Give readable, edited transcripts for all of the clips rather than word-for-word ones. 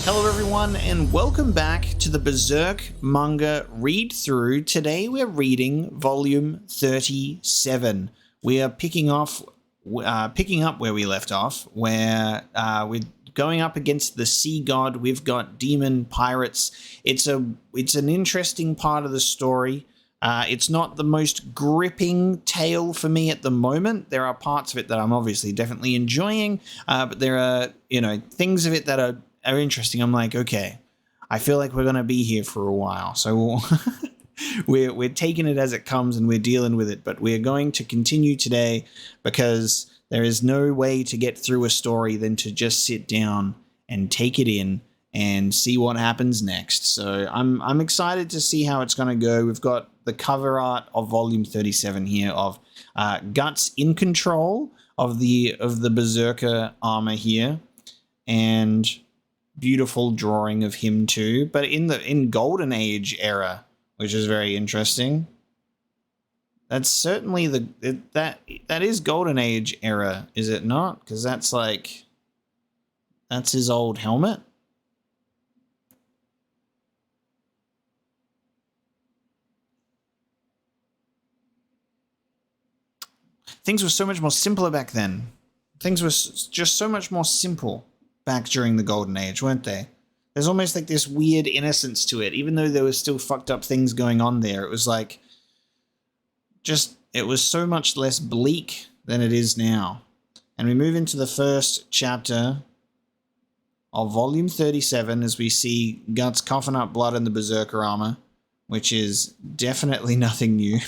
Hello everyone and welcome back to the Berserk manga read-through. Today we're reading volume 37. We are picking up where we left off, where we're going up against the sea god. We've got demon pirates. It's an interesting part of the story. It's not the most gripping tale for me at the moment. There are parts of it that I'm obviously definitely enjoying, but there are, things of it that are interesting. I'm like, okay, I feel like we're going to be here for a while. So we're taking it as it comes and we're dealing with it. But we're going to continue today because there is no way to get through a story than to just sit down and take it in and see what happens next. So I'm excited to see how it's going to go. We've got the cover art of volume 37 here of Guts in control of the Berserker armor here, and beautiful drawing of him too, but in Golden Age era, which is very interesting. That's certainly that is Golden Age era, is it not? Because that's his old helmet. Things were so much more simpler back then. Things were just so much more simple back during the Golden Age, weren't they? There's almost like this weird innocence to it, even though there was still fucked up things going on there. It was like, it was so much less bleak than it is now. And we move into the first chapter of volume 37 as we see Guts coughing up blood in the Berserker armor, which is definitely nothing new.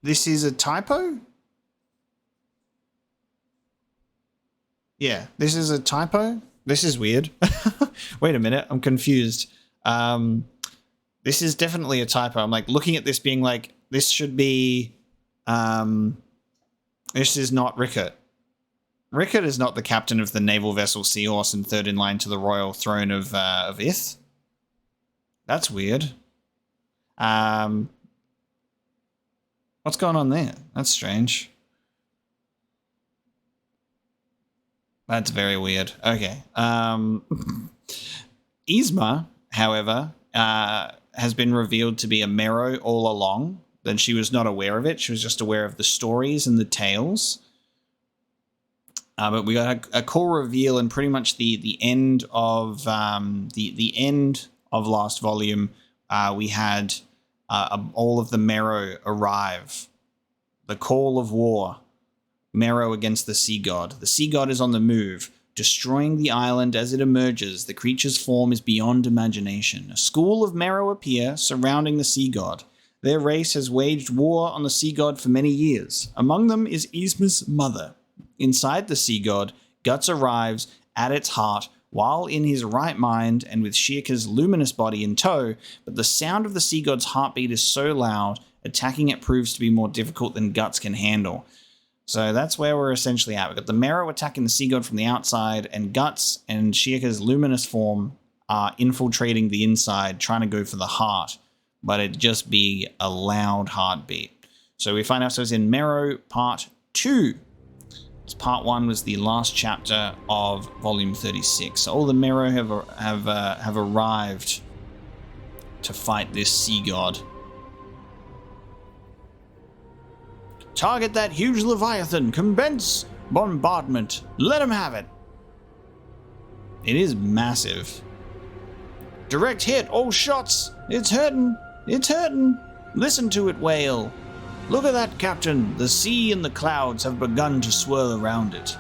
This is a typo? Yeah, this is a typo? This is weird. Wait a minute, I'm confused. This is definitely a typo. I'm like looking at this being like, this should be, this is not Rickert. Rickert is not the captain of the naval vessel Seahorse and third in line to the royal throne of Ith. That's weird. What's going on there? That's strange. That's very weird. Okay. Yzma, however, has been revealed to be a Mero all along. Then she was not aware of it. She was just aware of the stories and the tales. But we got a cool reveal in pretty much the end of the end of last volume. We had all of the Mero arrive. The call of war. Mero against the sea god. The sea god is on the move, destroying the island as it emerges. The creature's form is beyond imagination. A school of Mero appear, surrounding the sea god. Their race has waged war on the sea god for many years. Among them is Yzma's mother. Inside the sea god, Guts arrives at its heart, while in his right mind and with Shirka's luminous body in tow, but the sound of the sea god's heartbeat is so loud, attacking it proves to be more difficult than Guts can handle. So that's where we're essentially at. We've got the Mero attacking the sea god from the outside, and Guts and Shirka's luminous form are infiltrating the inside, trying to go for the heart, but it just be a loud heartbeat. So we find ourselves in Mero Part 2. Part 1 was the last chapter of volume 36. So all the Mero have arrived to fight this sea god. Target that huge Leviathan. Commence bombardment. Let him have it. It is massive. Direct hit. All shots. It's hurting. It's hurting. Listen to it wail. Look at that, Captain. The sea and the clouds have begun to swirl around it.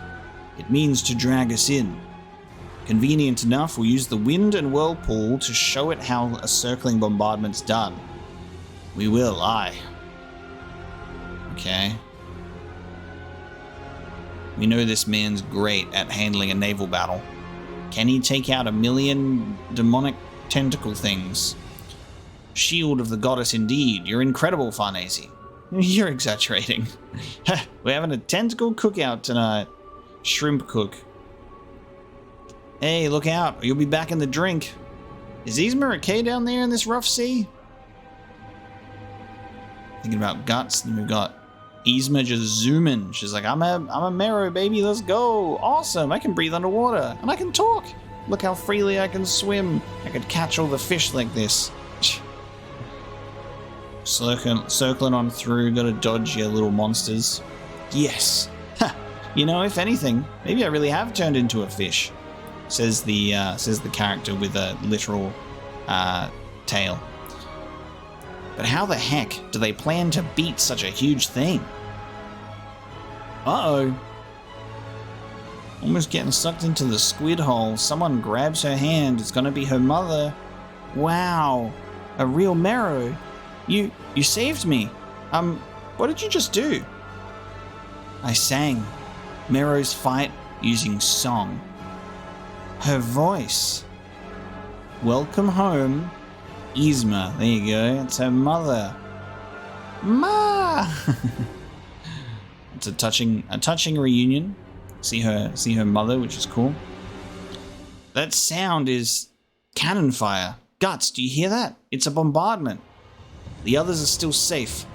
It means to drag us in. Convenient enough, we'll use the wind and whirlpool to show it how a circling bombardment's done. We will, aye. Okay. We know this man's great at handling a naval battle. Can he take out 1,000,000 demonic tentacle things? Shield of the goddess indeed. You're incredible, Farnese. You're exaggerating. We're having a tentacle cookout tonight. Shrimp cook. Hey, look out, or you'll be back in the drink. Is Yzma okay down there in this rough sea? Thinking about Guts, and we've got Yzma just zooming. She's like, I'm a Mero, baby, let's go. Awesome, I can breathe underwater, and I can talk. Look how freely I can swim. I could catch all the fish like this. Circling on through, gotta dodge your little monsters. Yes. Ha. You know, if anything, maybe I really have turned into a fish. Says the character with a literal tail. But how the heck do they plan to beat such a huge thing? Uh-oh. Almost getting sucked into the squid hole. Someone grabs her hand. It's gonna be her mother. Wow. A real Mero. You saved me. What did you just do? I sang. Mero's fight using song. Her voice. Welcome home, Yzma. There you go. It's her mother. Ma. It's a touching reunion. See her mother, which is cool. That sound is cannon fire. Guts, do you hear that? It's a bombardment. The others are still safe.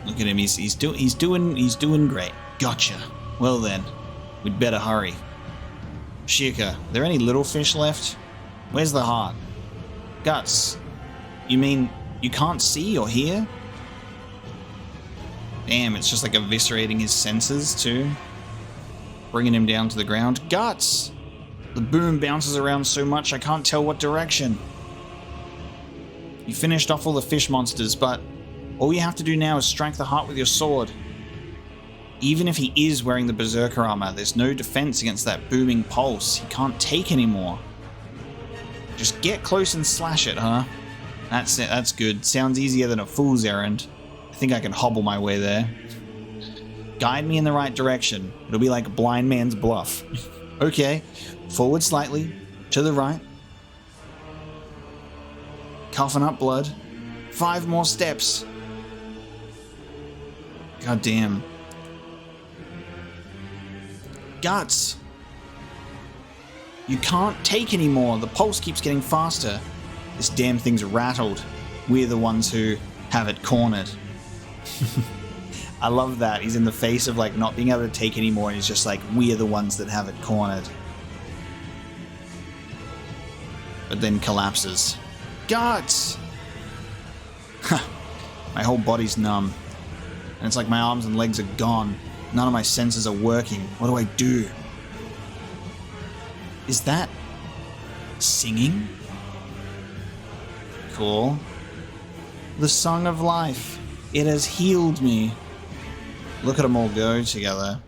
Look at him. He's doing great. Gotcha. Well then, we'd better hurry. Shika, are there any little fish left? Where's the heart? Guts, you mean you can't see or hear? Damn, it's just like eviscerating his senses too. Bringing him down to the ground. Guts! The boom bounces around so much I can't tell what direction. You finished off all the fish monsters, but all you have to do now is strike the heart with your sword. Even if he is wearing the Berserker armor, there's no defense against that booming pulse. He can't take anymore. Just get close and slash it, huh? That's it, that's good. Sounds easier than a fool's errand. I think I can hobble my way there. Guide me in the right direction. It'll be like a blind man's bluff. Okay, forward slightly, to the right. Coughing up blood. 5 more steps. God damn. Guts. You can't take anymore. The pulse keeps getting faster. This damn thing's rattled. We're the ones who have it cornered. I love that. He's in the face of like not being able to take anymore, and he's just like, we're the ones that have it cornered. But then collapses. Guts! My whole body's numb. And it's like my arms and legs are gone. None of my senses are working. What do I do? Is that singing? Cool. The song of life. It has healed me. Look at them all go together.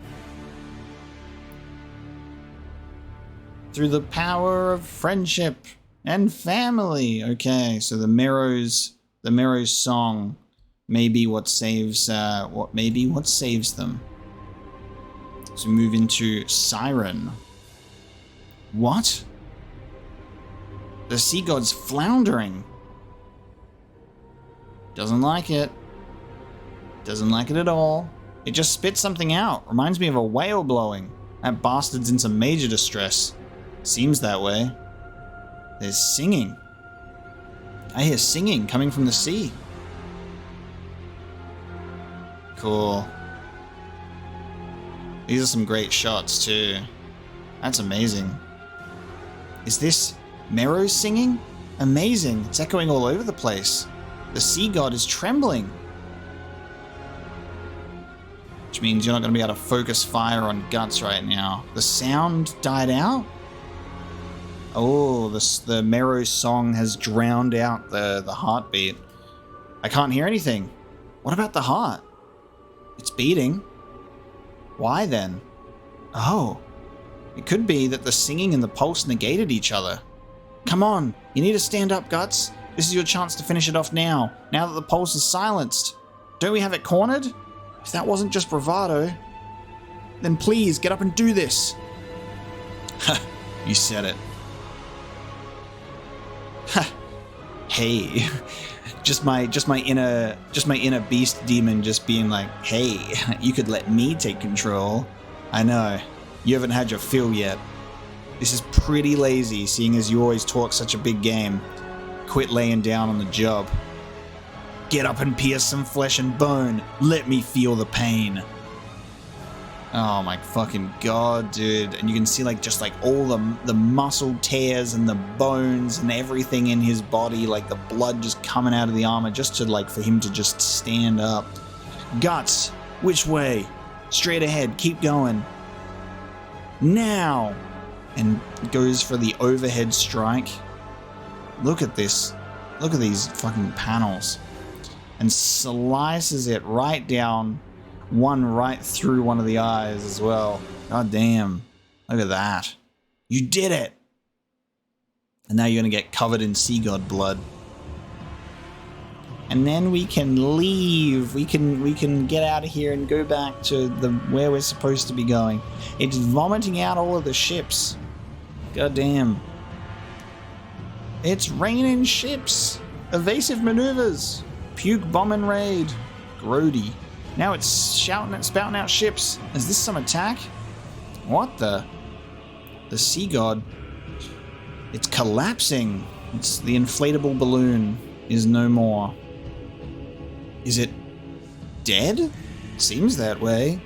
Through the power of friendship and family. Okay, so the Mero's song may be what saves them. So move into Siren. What? The sea god's floundering. Doesn't like it. Doesn't like it at all. It just spits something out. Reminds me of a whale blowing. That bastard's in some major distress. Seems that way. There's singing. I hear singing coming from the sea. Cool. These are some great shots too. That's amazing. Is this Mero singing? Amazing. It's echoing all over the place. The sea god is trembling. Which means you're not going to be able to focus fire on Guts right now. The sound died out? Oh, the Mero song has drowned out the heartbeat. I can't hear anything. What about the heart? It's beating. Why then? Oh, it could be that the singing and the pulse negated each other. Come on, you need to stand up, Guts. This is your chance to finish it off now that the pulse is silenced. Don't we have it cornered? If that wasn't just bravado, then please get up and do this. Ha, you said it. Ha, hey. Just my inner beast demon just being like, hey, you could let me take control. I know. You haven't had your fill yet. This is pretty lazy, seeing as you always talk such a big game. Quit laying down on the job. Get up and pierce some flesh and bone. Let me feel the pain. Oh my fucking god, dude. And you can see like just like all the muscle tears and the bones and everything in his body, like the blood just coming out of the armor just to like for him to just stand up. Guts, which way? Straight ahead, keep going. Now! And goes for the overhead strike. Look at this. Look at these fucking panels. And slices it right down, one right through one of the eyes as well. God damn. Look at that. You did it! And now you're going to get covered in sea god blood. And then we can leave. We can get out of here and go back to where we're supposed to be going. It's vomiting out all of the ships. God damn. It's raining ships. Evasive maneuvers. Puke bomb and raid. Grody. Now it's spouting out ships. Is this some attack? What the? The sea god. It's collapsing. It's the inflatable balloon is no more. Is it dead? Seems that way.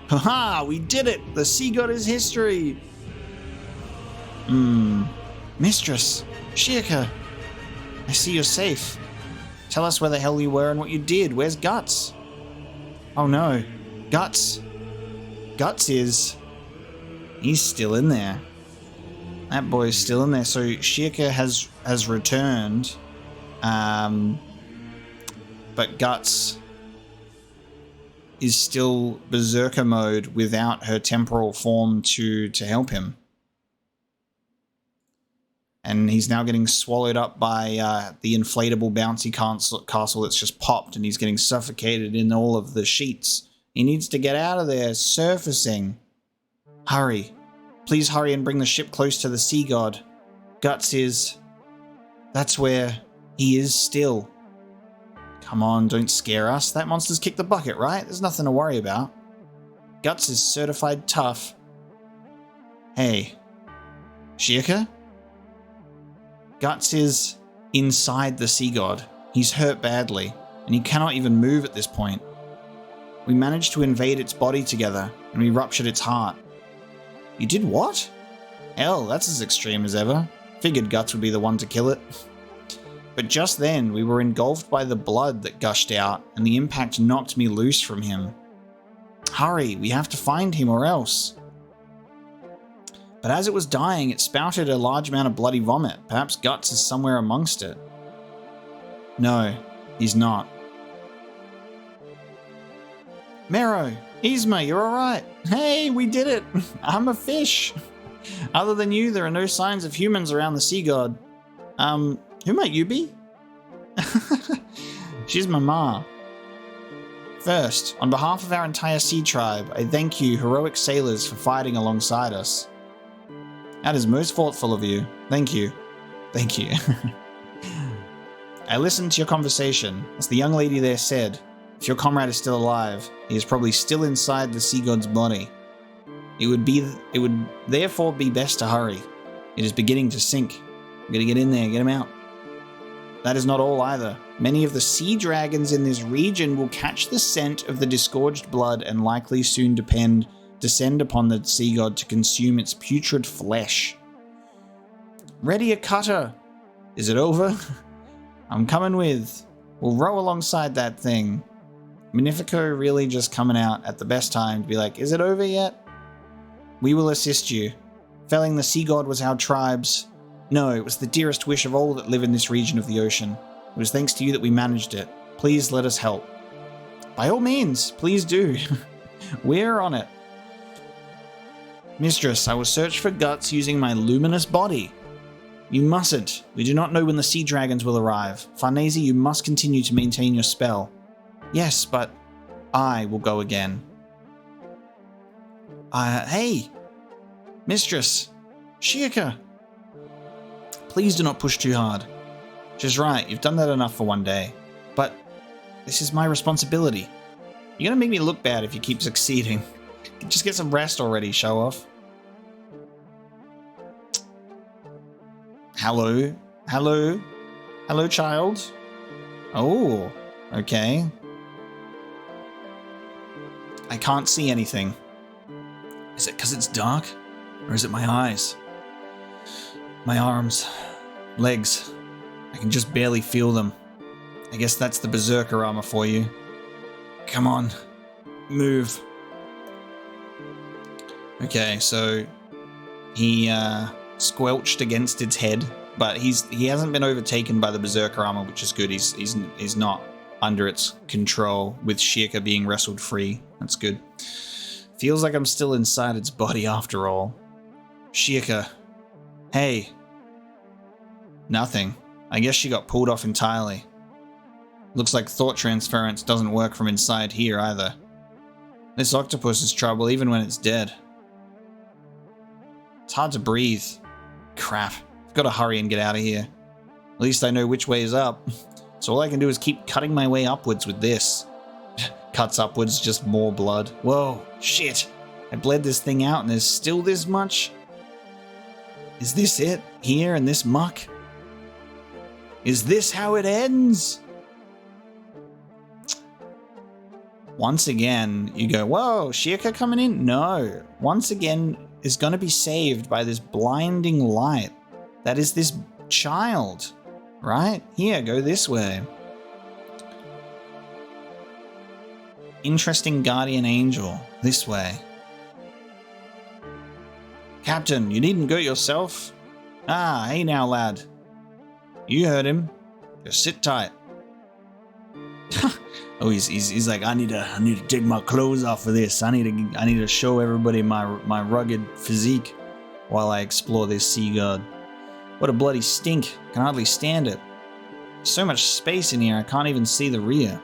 Haha, we did it! The sea god is history! Mistress, Shirka, I see you're safe. Tell us where the hell you were and what you did. Where's Guts? Oh no. Guts. Guts is... He's still in there. That boy's still in there. So Shirka has returned. But Guts is still Berserker mode without her temporal form to help him. And he's now getting swallowed up by the inflatable bouncy castle that's just popped, and he's getting suffocated in all of the sheets. He needs to get out of there, surfacing. Hurry. Please hurry and bring the ship close to the sea god. Guts is... That's where he is still. Come on, don't scare us. That monster's kicked the bucket, right? There's nothing to worry about. Guts is certified tough. Hey. Shirka? Guts is inside the sea god. He's hurt badly, and he cannot even move at this point. We managed to invade its body together, and we ruptured its heart. You did what? Hell, that's as extreme as ever. Figured Guts would be the one to kill it. But just then, we were engulfed by the blood that gushed out, and the impact knocked me loose from him. Hurry, we have to find him or else. But as it was dying, it spouted a large amount of bloody vomit. Perhaps Guts is somewhere amongst it. No, he's not. Mero, Yzma, you're alright. Hey, we did it. I'm a fish. Other than you, there are no signs of humans around the sea god. Who might you be? She's my ma. First, on behalf of our entire sea tribe, I thank you, heroic sailors, for fighting alongside us. That is most thoughtful of you. Thank you. Thank you. I listened to your conversation. As the young lady there said, if your comrade is still alive, he is probably still inside the sea god's body. It would therefore be best to hurry. It is beginning to sink. I'm gonna get in there, get him out. That is not all either. Many of the sea dragons in this region will catch the scent of the disgorged blood and likely soon descend upon the sea god to consume its putrid flesh. Ready a cutter. Is it over? I'm coming with. We'll row alongside that thing. Magnifico really just coming out at the best time to be like, is it over yet? We will assist you. Felling the sea god was our tribe's. No, it was the dearest wish of all that live in this region of the ocean. It was thanks to you that we managed it. Please let us help. By all means, please do. We're on it. Mistress, I will search for Guts using my luminous body. You mustn't. We do not know when the sea dragons will arrive. Fantasia, you must continue to maintain your spell. Yes, but I will go again. Hey! Mistress! Shirka! Please do not push too hard. She's right, you've done that enough for one day. But this is my responsibility. You're gonna make me look bad if you keep succeeding. Just get some rest already, show off. Hello? Hello? Hello, child? Oh, okay. I can't see anything. Is it because it's dark? Or is it my eyes? My arms, legs. I can just barely feel them. I guess that's the berserker armor for you. Come on, move. Okay, so he squelched against its head, but he hasn't been overtaken by the berserker armor, which is good. He's not under its control with Shirka being wrestled free. That's good. Feels like I'm still inside its body after all. Shirka. Hey. Nothing. I guess she got pulled off entirely. Looks like thought transference doesn't work from inside here either. This octopus is trouble even when it's dead. It's hard to breathe. Crap. I've got to hurry and get out of here. At least I know which way is up. So all I can do is keep cutting my way upwards with this. Cuts upwards, just more blood. Whoa, shit. I bled this thing out and there's still this much? Is this it? Here in this muck? Is this how it ends? Once again, you go, whoa, Shirka coming in? No. Once again, is going to be saved by this blinding light. That is this child, right? Here, go this way. Interesting guardian angel, this way. Captain, you needn't go yourself. Ah, hey now, lad. You heard him. Just sit tight. Oh, he's like, I need to take my clothes off for this. I need to show everybody my rugged physique while I explore this sea god. What a bloody stink. Can hardly stand it. So much space in here, I can't even see the rear.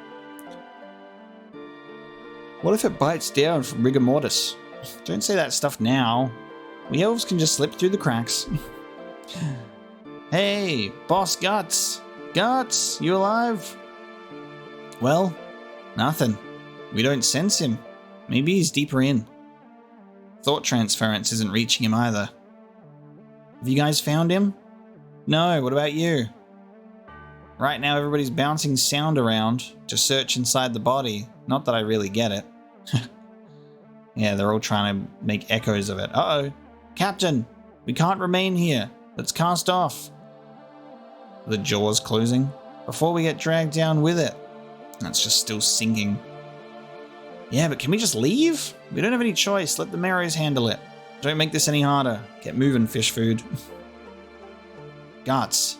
What if it bites down from rigor mortis? Don't say that stuff now. We elves can just slip through the cracks. Hey, boss Guts. Guts, you alive? Well, nothing. We don't sense him. Maybe he's deeper in. Thought transference isn't reaching him either. Have you guys found him? No, what about you? Right now everybody's bouncing sound around to search inside the body. Not that I really get it. Yeah, they're all trying to make echoes of it. Uh-oh. Captain, we can't remain here. Let's cast off. The jaws closing. Before we get dragged down with it. That's just still sinking. Yeah, but can we just leave? We don't have any choice. Let the Marrows handle it. Don't make this any harder. Get moving, fish food. Guts.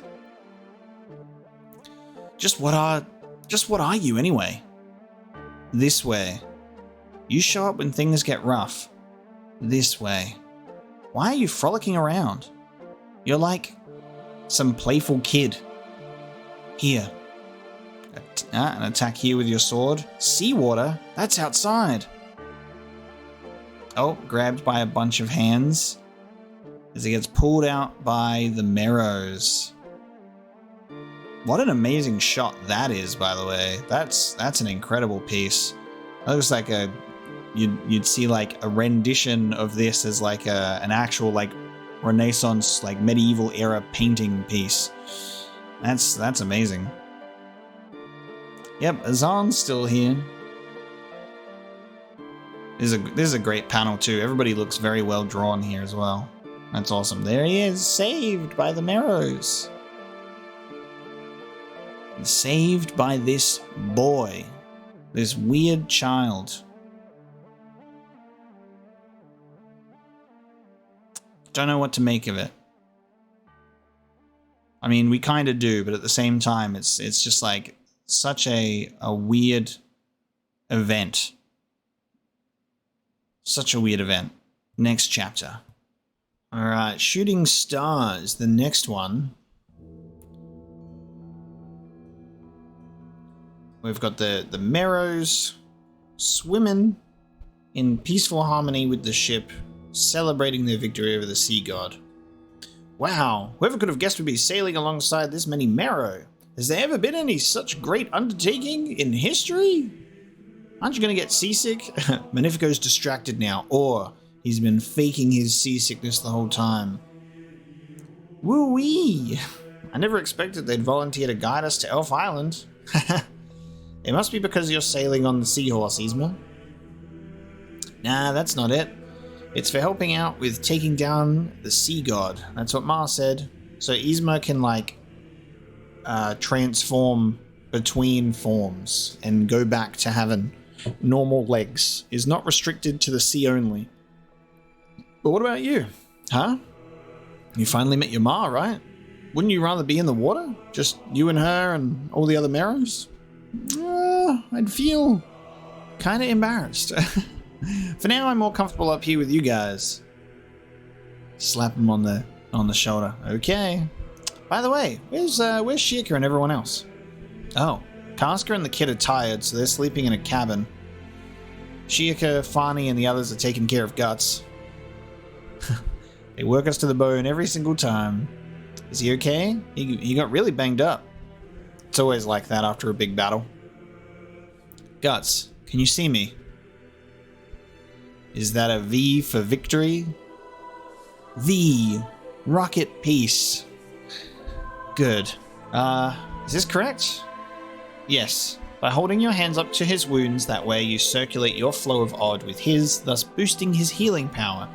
Just what are you anyway? This way. You show up when things get rough. This way. Why are you frolicking around? You're like some playful kid. Here. An attack here with your sword. Seawater? That's outside. Oh, grabbed by a bunch of hands as he gets pulled out by the Marrows. What an amazing shot that is, by the way. That's an incredible piece. That looks like you'd see like a rendition of this as like an actual like Renaissance like medieval era painting piece. That's amazing. Yep, Azan's still here. This is a great panel too. Everybody looks very well drawn here as well. That's awesome. There he is, saved by the Marrows. Saved by this boy. This weird child. Don't know what to make of it. I mean, we kind of do, but at the same time, it's just like such a weird event. Such a weird event. Next chapter. Alright, Shooting Stars, the next one. We've got the Marrows swimming in peaceful harmony with the ship, celebrating their victory over the sea god. Wow, whoever could have guessed we'd be sailing alongside this many Marrow? Has there ever been any such great undertaking in history? Aren't you going to get seasick? Magnifico's distracted now, or he's been faking his seasickness the whole time. Woo-wee! I never expected they'd volunteer to guide us to Elf Island. It must be because you're sailing on the seahorse, Yzma. Nah, that's not it. It's for helping out with taking down the sea god. That's what Ma said. So Yzma can, like, transform between forms and go back to having normal legs. Is not restricted to the sea only. But what about you? Huh? You finally met your Ma, right? Wouldn't you rather be in the water? Just you and her and all the other Meros? I'd feel kind of embarrassed. For now, I'm more comfortable up here with you guys. Slap him on the shoulder. Okay. By the way, where's Sheikah and everyone else? Oh, Casca and the kid are tired, so they're sleeping in a cabin. Sheikah, Fani, and the others are taking care of Guts. They work us to the bone every single time. Is he okay? He got really banged up. It's always like that after a big battle. Guts, can you see me? Is that a V for victory? V. Rocket peace. Good. Is this correct? Yes. By holding your hands up to his wounds, that way you circulate your flow of odd with his, thus boosting his healing power.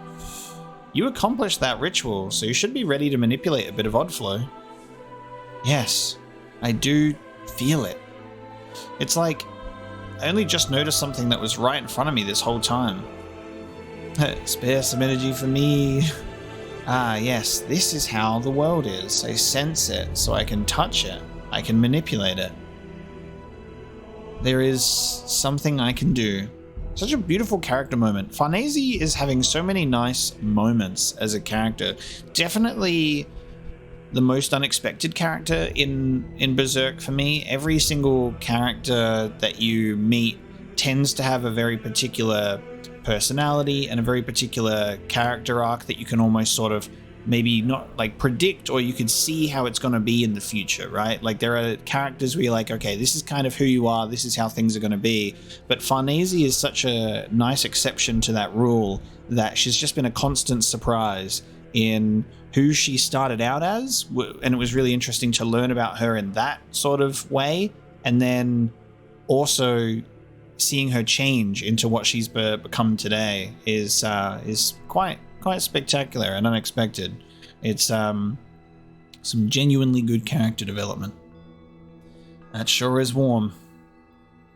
You accomplished that ritual, so you should be ready to manipulate a bit of odd flow. Yes, I do feel it. It's like I only just noticed something that was right in front of me this whole time. Spare some energy for me. Ah, yes, this is how the world is. I sense it, so I can touch it. I can manipulate it. There is something I can do. Such a beautiful character moment. Farnese is having so many nice moments as a character. Definitely the most unexpected character in Berserk for me. Every single character that you meet tends to have a very particular personality and a very particular character arc that you can almost sort of maybe not like predict, or you can see how it's going to be in the future, right? Like there are characters where you're like, okay, this is kind of who you are, this is how things are going to be. But Farnese is such a nice exception to that rule that she's just been a constant surprise in who she started out as, and it was really interesting to learn about her in that sort of way, and then also seeing her change into what she's become today is quite spectacular and unexpected. It's some genuinely good character development. That sure is warm.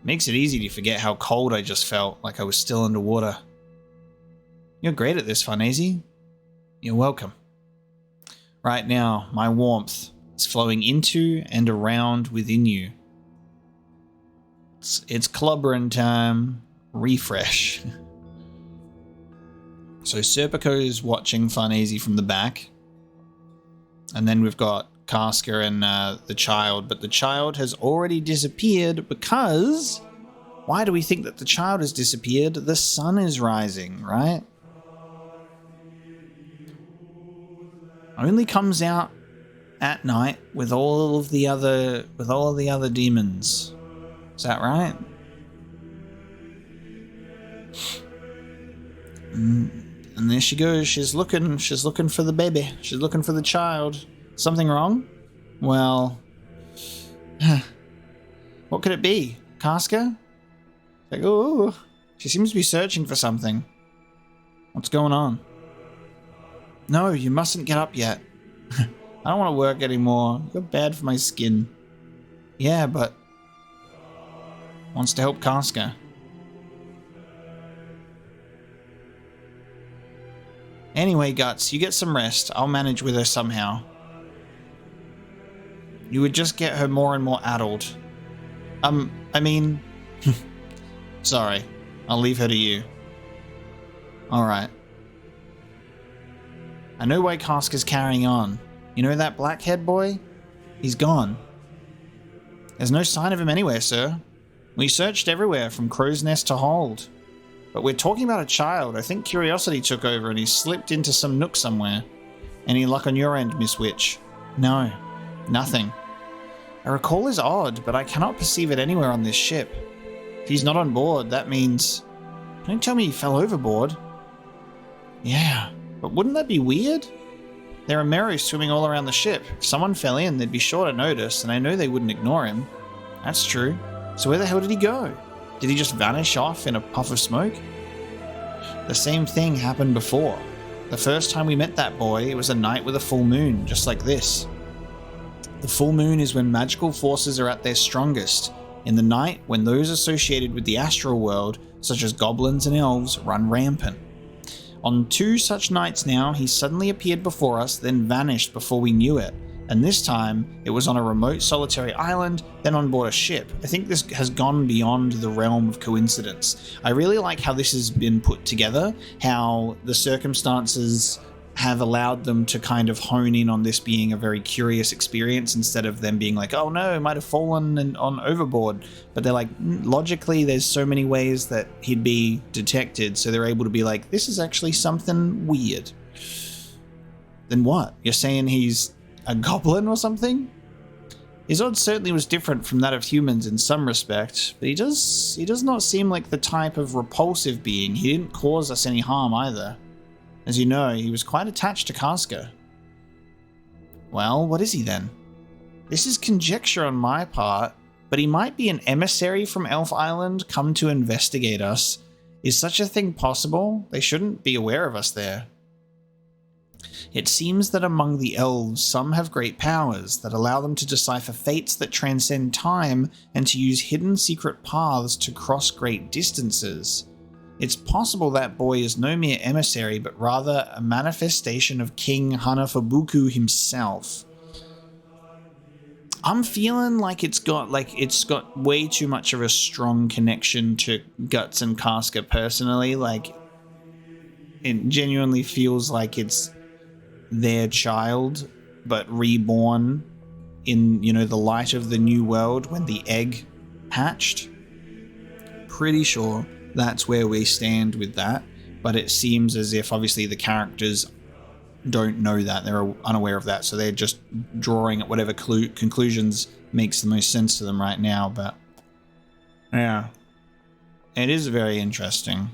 Makes it easy to forget how cold I just felt, like I was still underwater. You're great at this, Farnese. You're welcome. Right now, my warmth is flowing into and around within you. It's clubbering time. Refresh. So Serpico is watching Farnese from the back. And then we've got Casca and the child. But the child has already disappeared because... Why do we think that the child has disappeared? The sun is rising, right? Only comes out at night with all of the other demons. Is that right? And there she goes. She's looking for the baby. She's looking for the child. Something wrong? Well, what could it be? Casca? Like, oh, she seems to be searching for something. What's going on? No, you mustn't get up yet. I don't want to work anymore. You're bad for my skin. Yeah, but wants to help Casca. Anyway, Guts, you get some rest. I'll manage with her somehow. You would just get her more and more addled. I mean... Sorry. I'll leave her to you. Alright. I know why Casca's carrying on. You know that black-haired boy? He's gone. There's no sign of him anywhere, sir. We searched everywhere, from Crow's Nest to Hold. But we're talking about a child. I think curiosity took over and he slipped into some nook somewhere. Any luck on your end, Miss Witch? No. Nothing. A recall is odd, but I cannot perceive it anywhere on this ship. he's not on board, that means... Don't tell me he fell overboard. Yeah, but wouldn't that be weird? There are Meros swimming all around the ship. If someone fell in, they'd be sure to notice, and I know they wouldn't ignore him. That's true. So where the hell did he go? Did he just vanish off in a puff of smoke? The same thing happened before. The first time we met that boy, it was a night with a full moon, just like this. The full moon is when magical forces are at their strongest, in the night when those associated with the astral world, such as goblins and elves, run rampant. On 2 such nights now, he suddenly appeared before us, then vanished before we knew it. And this time, it was on a remote solitary island, then on board a ship. I think this has gone beyond the realm of coincidence. I really like how this has been put together, how the circumstances have allowed them to kind of hone in on this being a very curious experience instead of them being like, oh no, it might have fallen on overboard. But they're like, logically, there's so many ways that he'd be detected, so they're able to be like, this is actually something weird. Then what? You're saying he's a goblin or something? His odds certainly was different from that of humans in some respect, but he does not seem like the type of repulsive being. He didn't cause us any harm either. As you know, he was quite attached to Casca. Well, what is he then? This is conjecture on my part, but he might be an emissary from Elf Island come to investigate us. Is such a thing possible? They shouldn't be aware of us there. It seems that among the elves, some have great powers that allow them to decipher fates that transcend time and to use hidden secret paths to cross great distances. It's possible that boy is no mere emissary, but rather a manifestation of King Hanafubuku himself. I'm feeling like it's got way too much of a strong connection to Guts and Casca personally. Like, it genuinely feels like it's their child, but reborn in, the light of the new world when the egg hatched. Pretty sure that's where we stand with that, but it seems as if obviously the characters don't know that, they're unaware of that, so they're just drawing at whatever conclusions makes the most sense to them right now. But yeah, it is very interesting.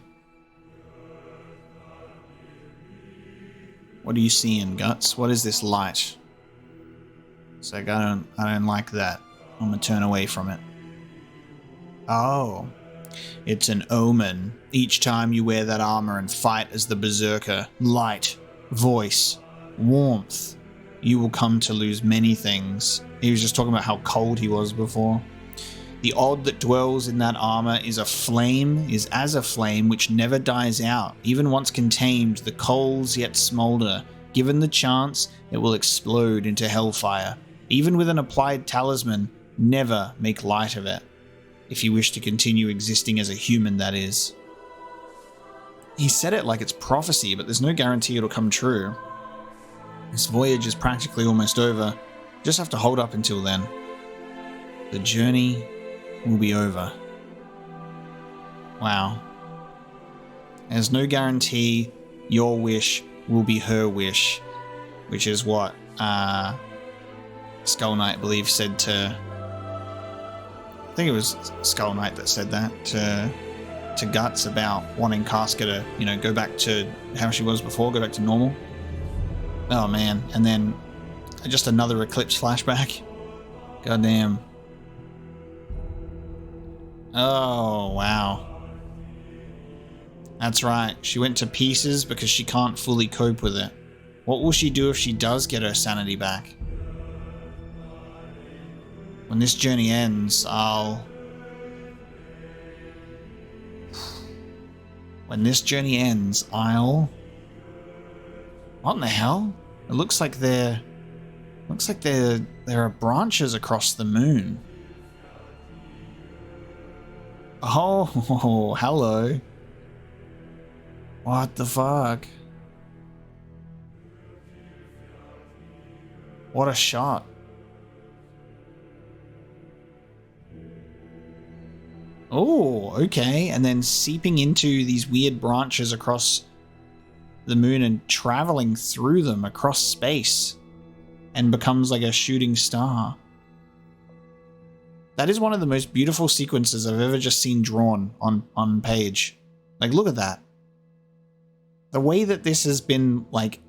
What are you seeing, Guts? What is this light? It's like, I don't like that. I'm gonna turn away from it. Oh. It's an omen. Each time you wear that armor and fight as the Berserker, light, voice, warmth, you will come to lose many things. He was just talking about how cold he was before. The odd that dwells in that armor is as a flame which never dies out. Even once contained, the coals yet smolder. Given the chance, it will explode into hellfire. Even with an applied talisman, never make light of it. If you wish to continue existing as a human, that is. He said it like it's prophecy, but there's no guarantee it'll come true. This voyage is practically almost over. Just have to hold up until then. The journey will be over. Wow. There's no guarantee your wish will be her wish, which is what Skull Knight, I believe, said to... I think it was Skull Knight that said that to Guts about wanting Casca to, go back to how she was before, go back to normal. Oh man, and then just another Eclipse flashback. Goddamn. Oh, wow. That's right, she went to pieces because she can't fully cope with it. What will she do if she does get her sanity back? When this journey ends, When this journey ends, What in the hell? It looks like there are branches across the moon. Oh, hello. What the fuck? What a shot. Oh, okay. And then seeping into these weird branches across the moon and traveling through them across space and becomes like a shooting star. That is one of the most beautiful sequences I've ever just seen drawn on page. Like, look at that. The way that this has been, like,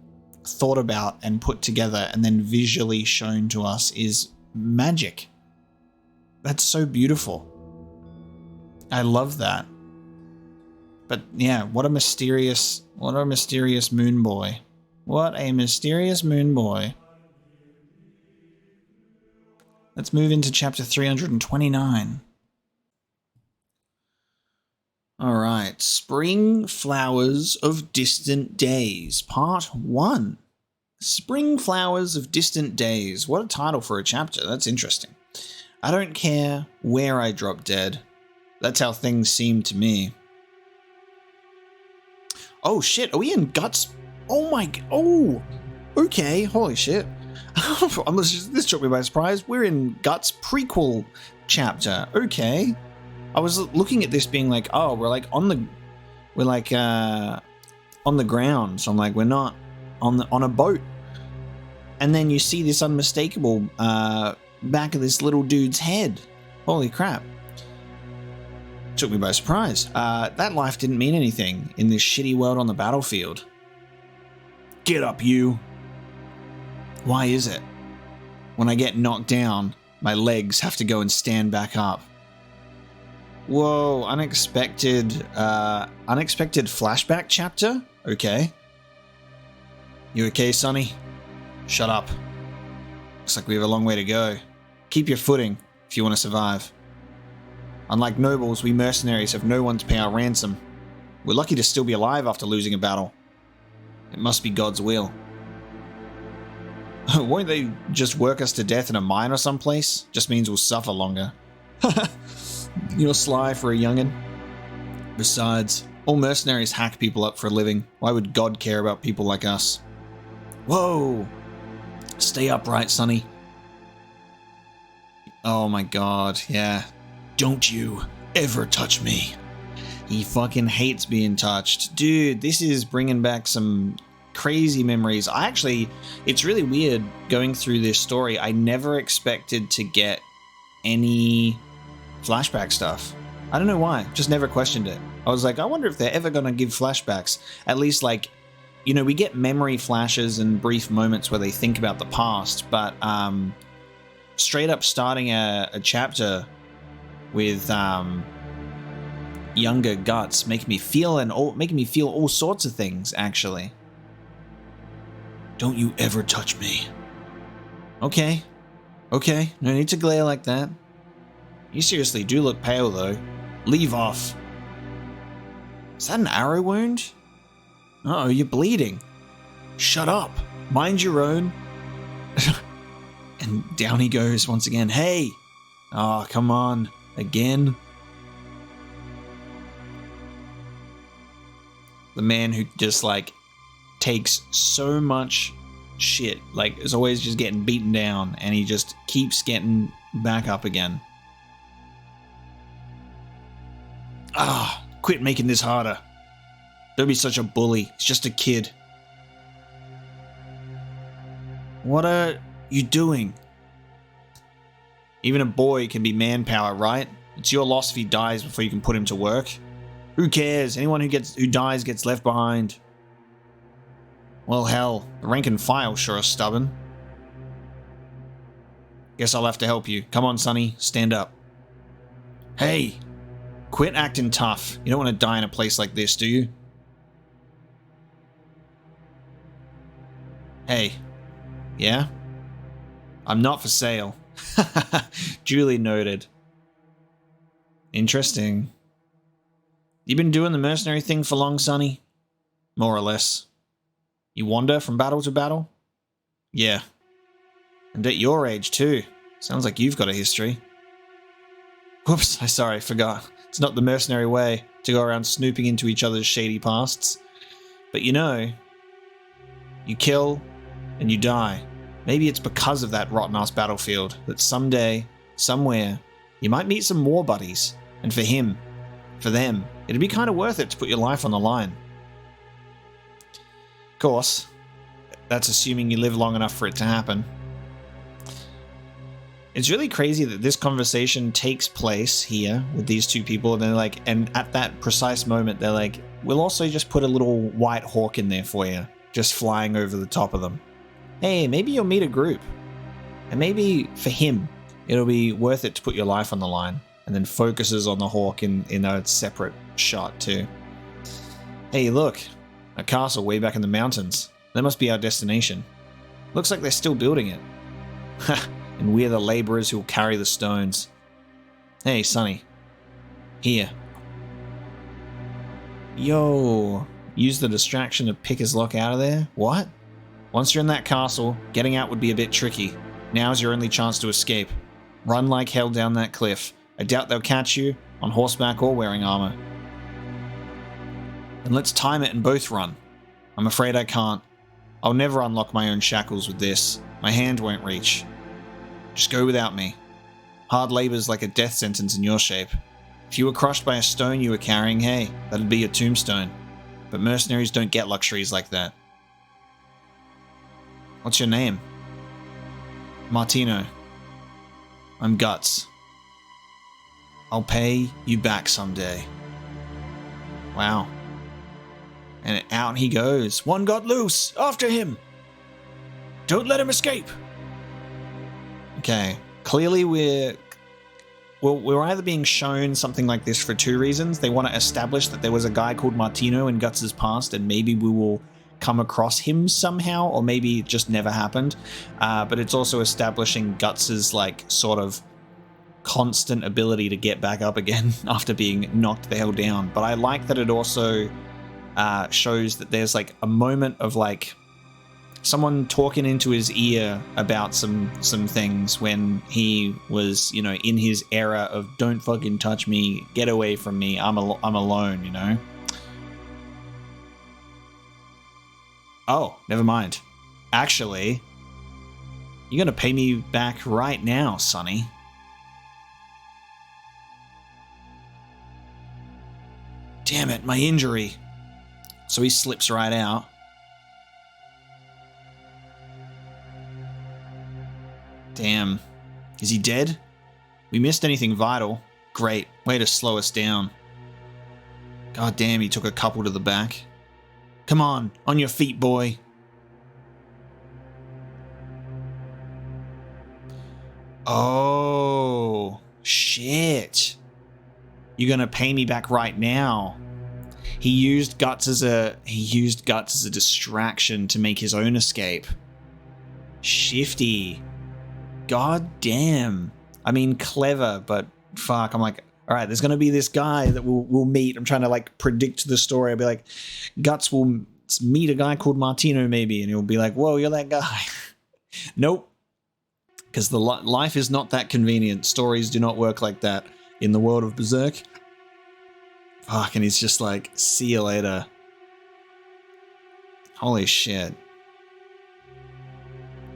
thought about and put together and then visually shown to us is magic. That's so beautiful. I love that. But yeah, what a mysterious moon boy. What a mysterious moon boy. Let's move into chapter 329. All right, Spring Flowers of Distant Days, Part 1. Spring Flowers of Distant Days. What a title for a chapter. That's interesting. I don't care where I drop dead. That's how things seem to me. Oh shit, are we in Guts? Oh my, oh, okay, holy shit. This took me by surprise. We're in Guts prequel chapter. Okay. I was looking at this being like, oh, we're on the ground. So I'm like, we're not on a boat. And then you see this unmistakable back of this little dude's head. Holy crap. Took me by surprise. That life didn't mean anything in this shitty world on the battlefield. Get up, you. Why is it? When I get knocked down, my legs have to go and stand back up. Whoa, unexpected flashback chapter? Okay. You okay, Sonny? Shut up. Looks like we have a long way to go. Keep your footing if you want to survive. Unlike nobles, we mercenaries have no one to pay our ransom. We're lucky to still be alive after losing a battle. It must be God's will. Won't they just work us to death in a mine or someplace? Just means we'll suffer longer. You're sly for a youngin'. Besides, all mercenaries hack people up for a living. Why would God care about people like us? Whoa! Stay upright, Sonny. Oh my god, yeah. Don't you ever touch me. He fucking hates being touched. Dude, this is bringing back some crazy memories. It's really weird going through this story. I never expected to get any flashback stuff. I don't know why, just never questioned it. I was like, I wonder if they're ever going to give flashbacks. At least, like, you know, we get memory flashes and brief moments where they think about the past, but straight up starting a chapter with younger Guts making me feel all sorts of things, actually. Don't you ever touch me. Okay, no need to glare like that. You seriously do look pale, though. Leave off. Is that an arrow wound? Uh-oh, you're bleeding. Shut up. Mind your own. And down he goes once again. Hey! Oh, come on. Again? The man who just, like, takes so much shit. Like, is always just getting beaten down, and he just keeps getting back up again. Quit making this harder. Don't be such a bully. He's just a kid. What are you doing? Even a boy can be manpower, right? It's your loss if he dies before you can put him to work. Who cares? Anyone who dies gets left behind. Well, hell, the rank and file sure are stubborn. Guess I'll have to help you. Come on, Sonny, stand up. Hey! Quit acting tough. You don't want to die in a place like this, do you? Hey. Yeah? I'm not for sale. Duly noted. Interesting. You been doing the mercenary thing for long, Sonny? More or less. You wander from battle to battle? Yeah. And at your age, too. Sounds like you've got a history. Whoops, I forgot. It's not the mercenary way to go around snooping into each other's shady pasts. But you know, you kill and you die. Maybe it's because of that rotten-ass battlefield that someday, somewhere, you might meet some war buddies. And for him, for them, it'd be kind of worth it to put your life on the line. Of course, that's assuming you live long enough for it to happen. It's really crazy that this conversation takes place here with these two people, and they're like, and at that precise moment, they're like, we'll also just put a little white hawk in there for you, just flying over the top of them. Hey, maybe you'll meet a group, and maybe for him, it'll be worth it to put your life on the line, and then focuses on the hawk in a separate shot too. Hey, look, a castle way back in the mountains. That must be our destination. Looks like they're still building it. And we're the laborers who'll carry the stones. Hey, Sonny. Here. Yo. Use the distraction to pick his lock out of there? What? Once you're in that castle, getting out would be a bit tricky. Now's your only chance to escape. Run like hell down that cliff. I doubt they'll catch you, on horseback or wearing armor. And let's time it and both run. I'm afraid I can't. I'll never unlock my own shackles with this. My hand won't reach. Just go without me. Hard labor's like a death sentence in your shape. If you were crushed by a stone you were carrying, hey, that'd be your tombstone. But mercenaries don't get luxuries like that. What's your name? Martino. I'm Guts. I'll pay you back someday. Wow. And out he goes. One got loose! After him! Don't let him escape! Okay, clearly we're either being shown something like this for two reasons. They want to establish that there was a guy called Martino in Guts' past, and maybe we will come across him somehow, or maybe it just never happened. But it's also establishing Guts' like sort of constant ability to get back up again after being knocked the hell down. But I like that it also shows that there's like a moment of like someone talking into his ear about some things when he was, you know, in his era of don't fucking touch me, get away from me, I'm alone, you know? Oh, never mind. Actually, you're gonna pay me back right now, Sonny. Damn it, my injury. So he slips right out. Damn. Is he dead? We missed anything vital. Great. Way to slow us down. God damn, he took a couple to the back. Come on your feet, boy. Oh, shit. You're gonna pay me back right now. He used Guts as a distraction to make his own escape. Shifty. God damn. I mean, clever, but fuck. I'm like, all right, there's going to be this guy that we'll meet. I'm trying to like predict the story. I'll be like, Guts will meet a guy called Martino maybe, and he'll be like, whoa, you're that guy. Nope. Because the life is not that convenient. Stories do not work like that in the world of Berserk. Fuck, and he's just like, see you later. Holy shit.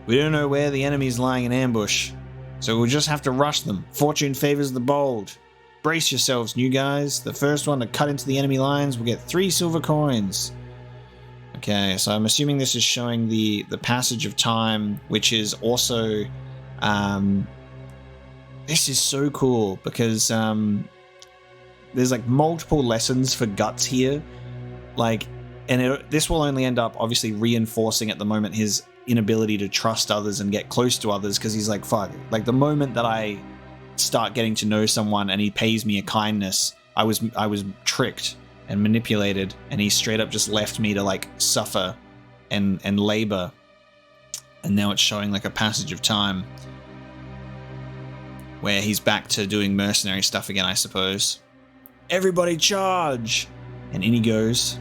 We don't know where the enemy's lying in ambush, so we'll just have to rush them. Fortune favors the bold. Brace yourselves, new guys. The first one to cut into the enemy lines will get 3 silver coins. Okay, so I'm assuming this is showing the passage of time, which is also... this is so cool, because there's like multiple lessons for Guts here. Like, and this will only end up obviously reinforcing at the moment his inability to trust others and get close to others, because he's like, fuck, like the moment that I start getting to know someone and he pays me a kindness, I was tricked and manipulated, and he straight up just left me to like suffer and labor. And now it's showing like a passage of time where he's back to doing mercenary stuff again, I suppose. Everybody charge! And in he goes.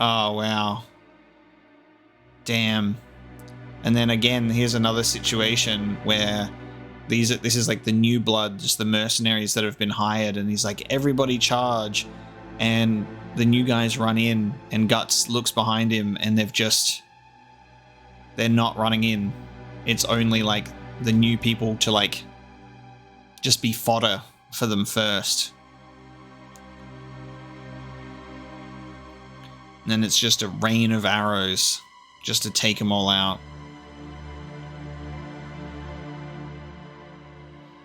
Oh, wow. Damn. And then again, here's another situation where this is like the new blood, just the mercenaries that have been hired, and he's like, everybody charge. And the new guys run in, and Guts looks behind him, and they're not running in. It's only like the new people to like just be fodder for them first. And then it's just a rain of arrows just to take them all out.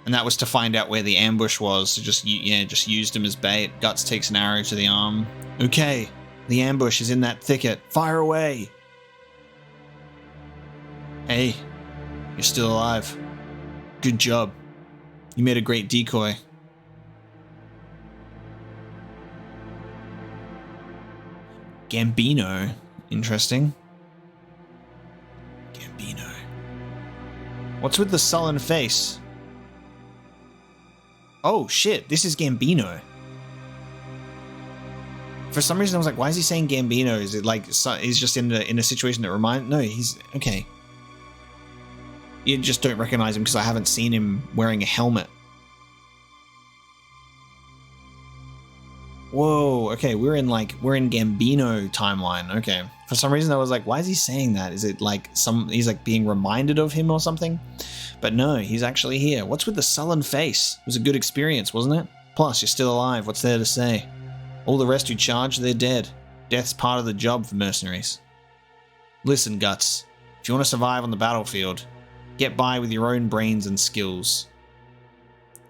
And that was to find out where the ambush was. So just used him as bait. Guts takes an arrow to the arm. Okay, the ambush is in that thicket. Fire away. Hey, you're still alive. Good job. You made a great decoy. Gambino. Interesting. Gambino. What's with the sullen face? Oh shit, this is Gambino. For some reason I was like, why is he saying Gambino? Is it like he's just in a situation that reminds... No, he's... Okay. You just don't recognize him because I haven't seen him wearing a helmet. Whoa, okay, we're in Gambino timeline. Okay. For some reason I was like, why is he saying that? Is it like he's like being reminded of him or something? But no, he's actually here. What's with the sullen face? It was a good experience, wasn't it? Plus, you're still alive. What's there to say? All the rest who charge, they're dead. Death's part of the job for mercenaries. Listen, Guts. If you want to survive on the battlefield, get by with your own brains and skills.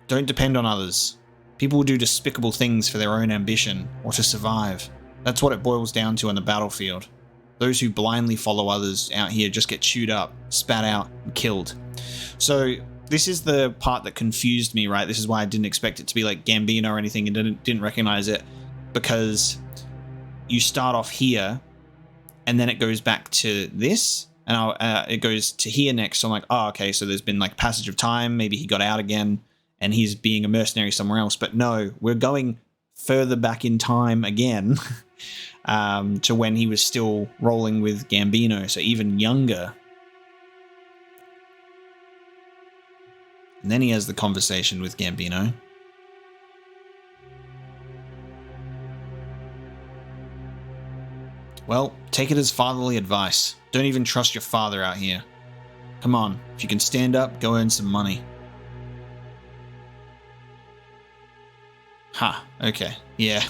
Don't depend on others. People will do despicable things for their own ambition or to survive. That's what it boils down to on the battlefield. Those who blindly follow others out here just get chewed up, spat out, and killed. So this is the part that confused me, right? This is why I didn't expect it to be like Gambino or anything and didn't recognize it, because you start off here and then it goes back to this and it goes to here next. So I'm like, oh, okay, so there's been like passage of time. Maybe he got out again and he's being a mercenary somewhere else. But no, we're going further back in time again to when he was still rolling with Gambino, so even younger. And then he has the conversation with Gambino. Well, take it as fatherly advice. Don't even trust your father out here. Come on, if you can stand up, go earn some money. Ha, okay, yeah.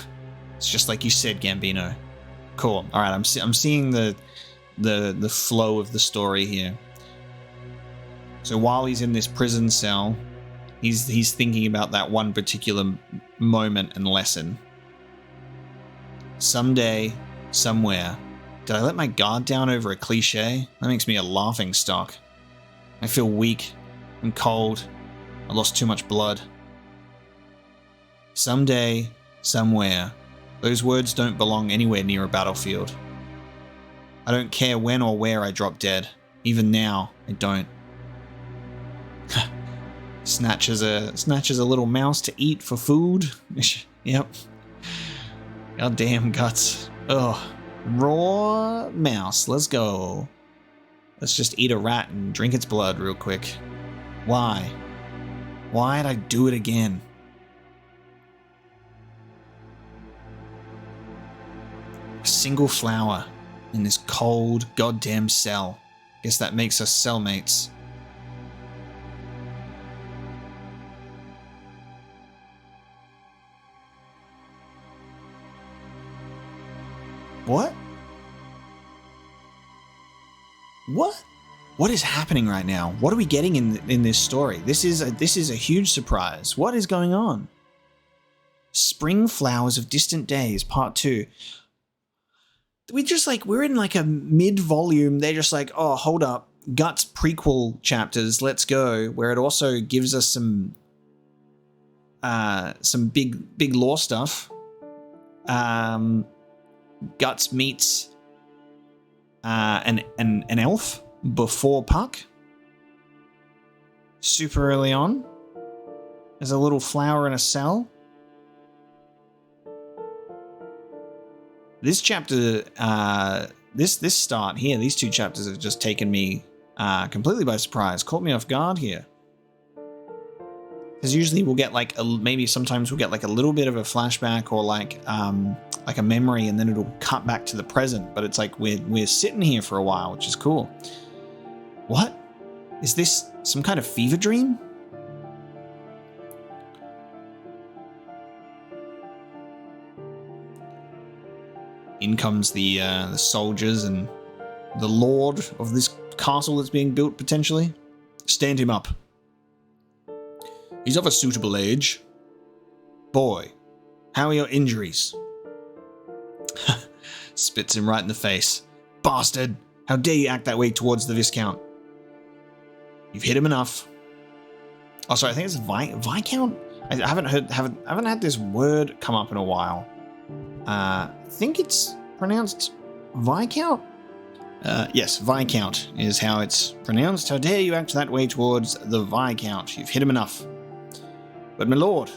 It's just like you said, Gambino. Cool. All right, I'm seeing the flow of the story here. So while he's in this prison cell, he's thinking about that one particular moment and lesson. Someday, somewhere. Did I let my guard down over a cliche? That makes me a laughing stock. I feel weak and cold. I lost too much blood. Someday, somewhere. Those words don't belong anywhere near a battlefield. I don't care when or where I drop dead. Even now, I don't. Snatches a little mouse to eat for food. Yep. Goddamn Guts. Ugh. Raw mouse. Let's go. Let's just eat a rat and drink its blood real quick. Why? Why'd I do it again? A single flower in this cold goddamn cell. Guess that makes us cellmates. What? What? What is happening right now? What are we getting in this story? This is a huge surprise. What is going on? Spring Flowers of Distant Days, Part 2. We're in like a mid-volume. They're just like, oh, hold up. Guts prequel chapters, let's go. Where it also gives us some big lore stuff. Guts meets an elf before Puck. Super early on. There's a little flower in a cell. This chapter, this start here, these two chapters have just taken me completely by surprise. Caught me off guard here. Because usually we'll get sometimes we'll get like a little bit of a flashback or like a memory, and then it'll cut back to the present. But it's like we're sitting here for a while, which is cool. What? Is this some kind of fever dream? In comes the soldiers and the lord of this castle that's being built, potentially. Stand him up. He's of a suitable age. Boy, how are your injuries? Spits him right in the face. Bastard! How dare you act that way towards the Viscount? You've hit him enough. Oh, sorry, I think it's Viscount? I haven't had this word come up in a while. I think it's pronounced Viscount? Yes, Viscount is how it's pronounced. How dare you act that way towards the Viscount? You've hit him enough. But my lord,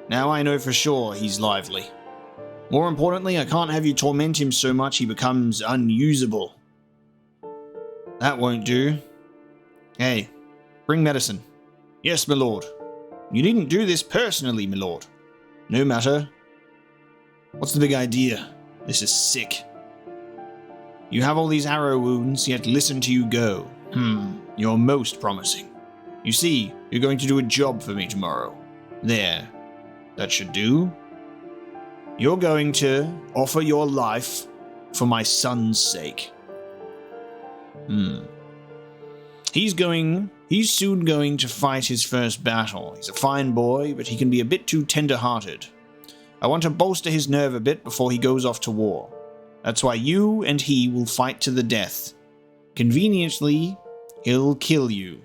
now I know for sure he's lively. More importantly, I can't have you torment him so much he becomes unusable. That won't do. Hey, bring medicine. Yes, my lord. You needn't do this personally, my lord. No matter. What's the big idea? This is sick. You have all these arrow wounds, yet listen to you go. You're most promising. You see, you're going to do a job for me tomorrow. There. That should do. You're going to offer your life for my son's sake. He's soon going to fight his first battle. He's a fine boy, but he can be a bit too tender-hearted. I want to bolster his nerve a bit before he goes off to war. That's why you and he will fight to the death. Conveniently, he'll kill you.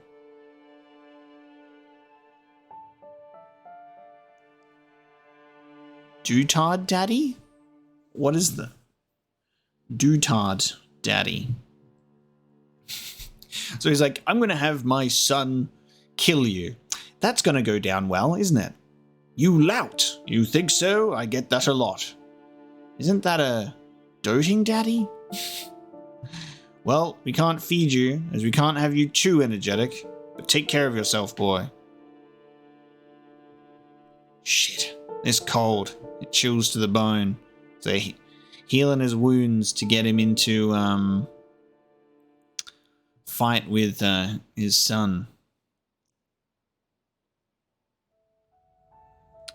Dutard Daddy? What is the Dutard Daddy? So he's like, I'm going to have my son kill you. That's going to go down well, isn't it? You lout. You think so? I get that a lot. Isn't that a doting daddy? Well, we can't feed you, as we can't have you too energetic. But take care of yourself, boy. Shit. It's cold. It chills to the bone. So healing his wounds to get him into fight with his son.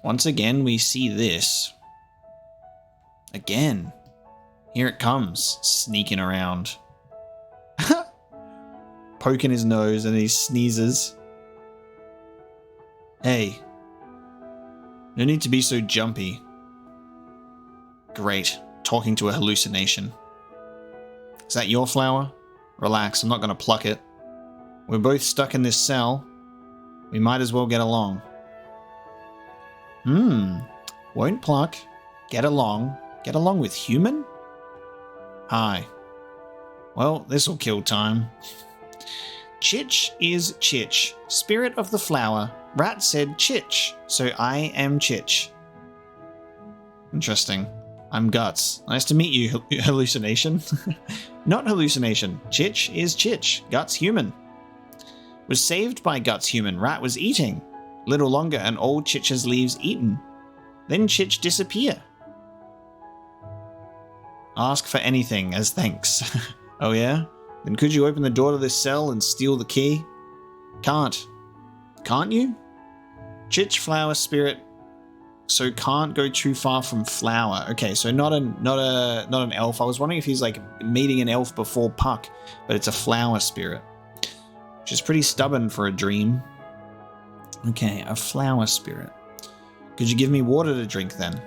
Once again, we see this. Again. Here it comes, sneaking around. Poking his nose and he sneezes. Hey. No need to be so jumpy. Great. Talking to a hallucination. Is that your flower? Relax, I'm not going to pluck it. We're both stuck in this cell. We might as well get along. Won't pluck. Get along. Get along with human? Hi. Well, this'll kill time. Chich is Chich, spirit of the flower. Rat said Chich, so I am Chich. Interesting. I'm Guts. Nice to meet you, hallucination. Not hallucination. Chich is Chich. Guts human. Was saved by Guts human. Rat was eating. Little longer and all Chich's leaves eaten. Then Chich disappear. Ask for anything as thanks. Oh yeah? Then could you open the door to this cell and steal the key? Can't. Can't you? Chich flower spirit. So can't go too far from flower. Okay, so not an elf. I was wondering if he's like meeting an elf before Puck, but it's a flower spirit. Which is pretty stubborn for a dream. Okay, a flower spirit. Could you give me water to drink then?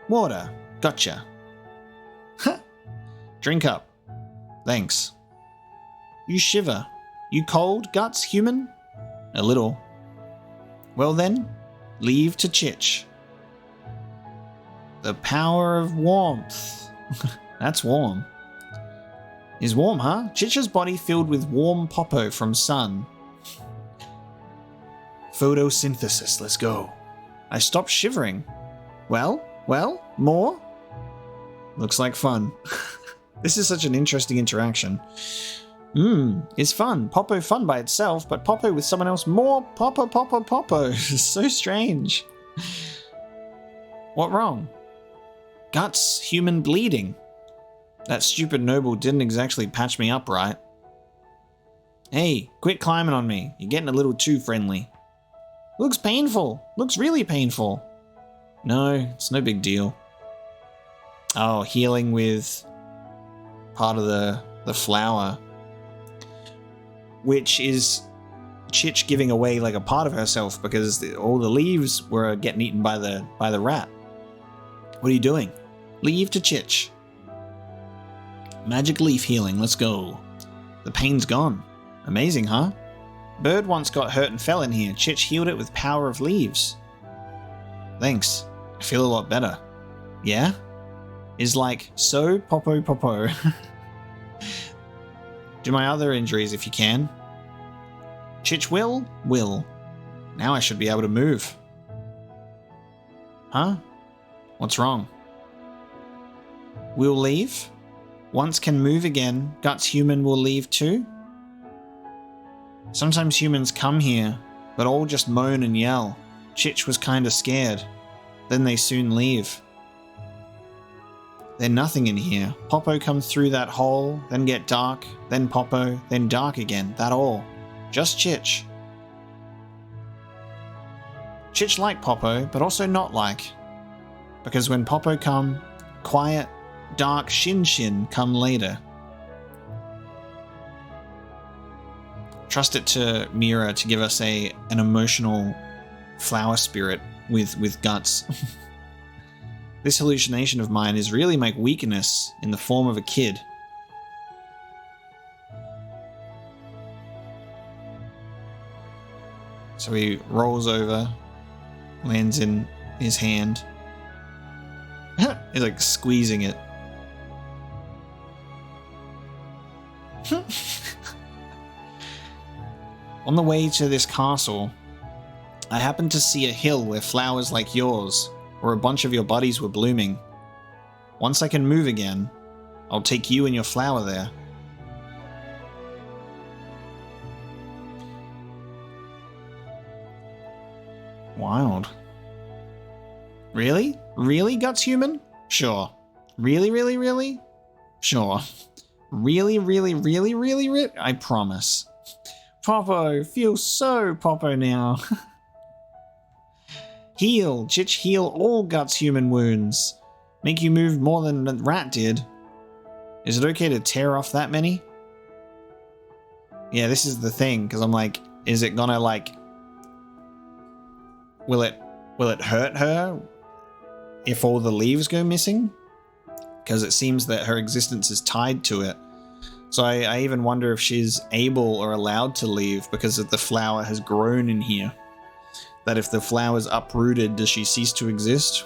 Water. Gotcha. Drink up. Thanks. You shiver. You cold, Guts, human? A little. Well then, leave to Chich. The power of warmth. That's warm. Is warm, huh? Chich's body filled with warm popo from sun. Photosynthesis, let's go. I stopped shivering. Well, more? Looks like fun. This is such an interesting interaction. It's fun. Popo fun by itself, but Popo with someone else more Popo. So strange. What wrong? Guts, human bleeding. That stupid noble didn't exactly patch me up right. Hey, quit climbing on me. You're getting a little too friendly. Looks painful. Looks really painful. No, it's no big deal. Oh, healing with part of the flower, which is Chich giving away like a part of herself because all the leaves were getting eaten by the rat. What are you doing? Leave to Chich. Magic leaf healing, let's go. The pain's gone. Amazing, huh? Bird once got hurt and fell in here. Chich healed it with power of leaves. Thanks. I feel a lot better. Yeah? Is like, so popo popo. Do my other injuries if you can. Chich will? Will. Now I should be able to move. Huh? What's wrong? We'll leave? Once can move again, Guts human will leave too? Sometimes humans come here, but all just moan and yell. Chich was kinda scared. Then they soon leave. They're nothing in here. Popo comes through that hole, then get dark, then Popo, then dark again. That all. Just Chich. Chich like Popo, but also not like. Because when Popo come, quiet, dark Shin Shin come later. Trust it to Mira to give us an emotional flower spirit with Guts. This hallucination of mine is really my weakness in the form of a kid. So he rolls over, lands in his hand. He's like squeezing it. On the way to this castle, I happened to see a hill where flowers like yours, or a bunch of your buddies were blooming. Once I can move again, I'll take you and your flower there. Wild. Really? Really, Guts Human? Sure. Really, really, really? Sure. Really, really, really, really, really? I promise. Popo, feel so Popo now. Heal, Chich, heal all Guts Human wounds. Make you move more than the rat did. Is it okay to tear off that many? Yeah, this is the thing, because I'm like, is it gonna like... Will it hurt her if all the leaves go missing? Because it seems that her existence is tied to it. So I even wonder if she's able or allowed to leave because the flower has grown in here. That if the flower's uprooted, does she cease to exist?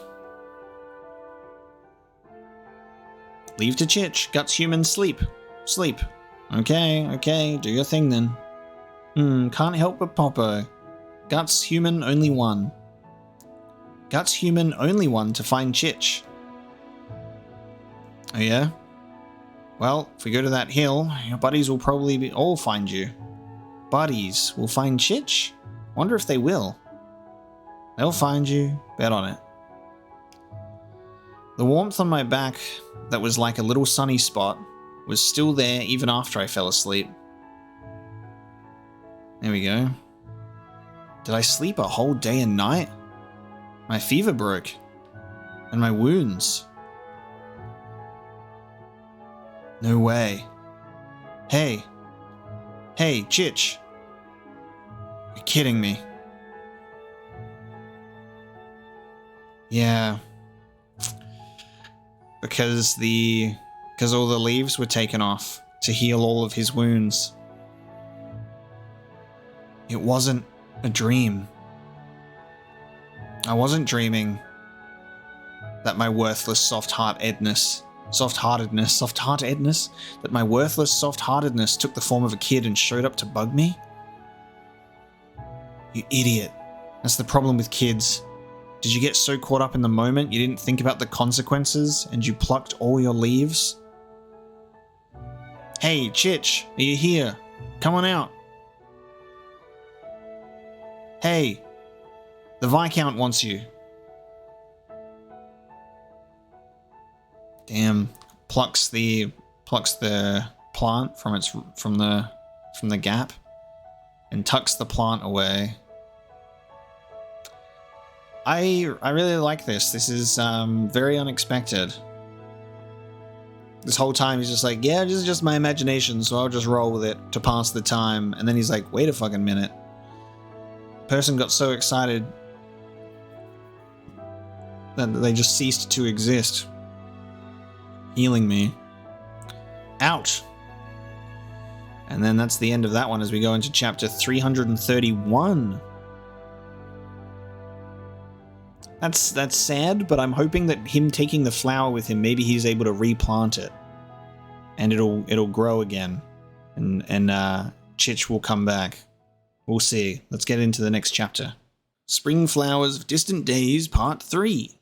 Leave to Chich. Guts Human, sleep. Sleep. Okay, do your thing then. Can't help but Popo. Guts Human, only one. Guts Human, only one to find Chich. Oh yeah? Well, if we go to that hill, your buddies will probably all find you. Buddies will find Chich? Wonder if they will. They'll find you, bet on it. The warmth on my back that was like a little sunny spot was still there even after I fell asleep. There we go. Did I sleep a whole day and night? My fever broke. And my wounds. No way. Hey, Chich. You're kidding me. Yeah. Because all the leaves were taken off to heal all of his wounds. It wasn't a dream. I wasn't dreaming that my worthless soft-heartedness, that my worthless soft-heartedness took the form of a kid and showed up to bug me? You idiot. That's the problem with kids. Did you get so caught up in the moment you didn't think about the consequences and you plucked all your leaves? Hey, Chich, are you here? Come on out. Hey, the Viscount wants you. Damn, plucks the plant from the gap and tucks the plant away. I really like this. This is very unexpected. This whole time he's just like, yeah, this is just my imagination, so I'll just roll with it to pass the time. And then he's like, wait a fucking minute. Person got so excited that they just ceased to exist. Healing me. Ouch. And then that's the end of that one as we go into chapter 331. That's sad, but I'm hoping that him taking the flower with him, maybe he's able to replant it. And it'll grow again. And Chich will come back. We'll see. Let's get into the next chapter. Spring Flowers of Distant Days, Part 3.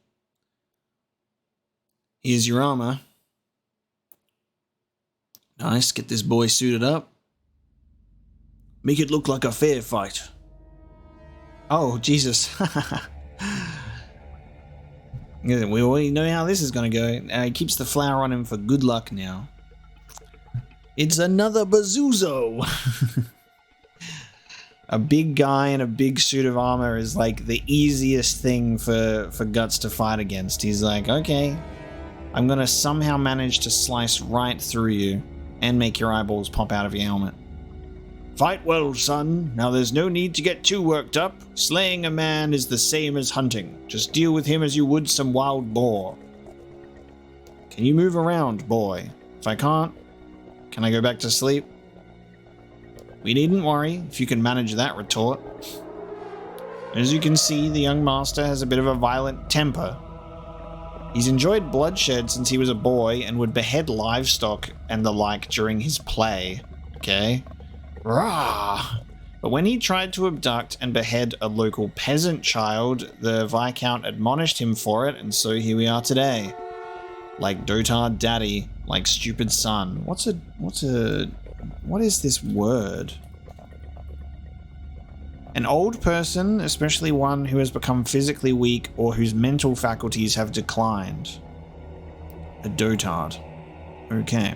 Here's your armor. Nice, get this boy suited up. Make it look like a fair fight. Oh, Jesus. We already know how this is going to go. He keeps the flower on him for good luck now. It's another Bazuzo! A big guy in a big suit of armor is like the easiest thing for Guts to fight against. He's like, okay, I'm going to somehow manage to slice right through you and make your eyeballs pop out of your helmet. Fight well, son. Now there's no need to get too worked up. Slaying a man is the same as hunting. Just deal with him as you would some wild boar. Can you move around, boy? If I can't, can I go back to sleep? We needn't worry if you can manage that retort. As you can see, the young master has a bit of a violent temper. He's enjoyed bloodshed since he was a boy and would behead livestock and the like during his play. Okay? Rah! But when he tried to abduct and behead a local peasant child, the Viscount admonished him for it, and so here we are today. Like dotard daddy, like stupid son. What is this word? An old person, especially one who has become physically weak or whose mental faculties have declined. A dotard. Okay.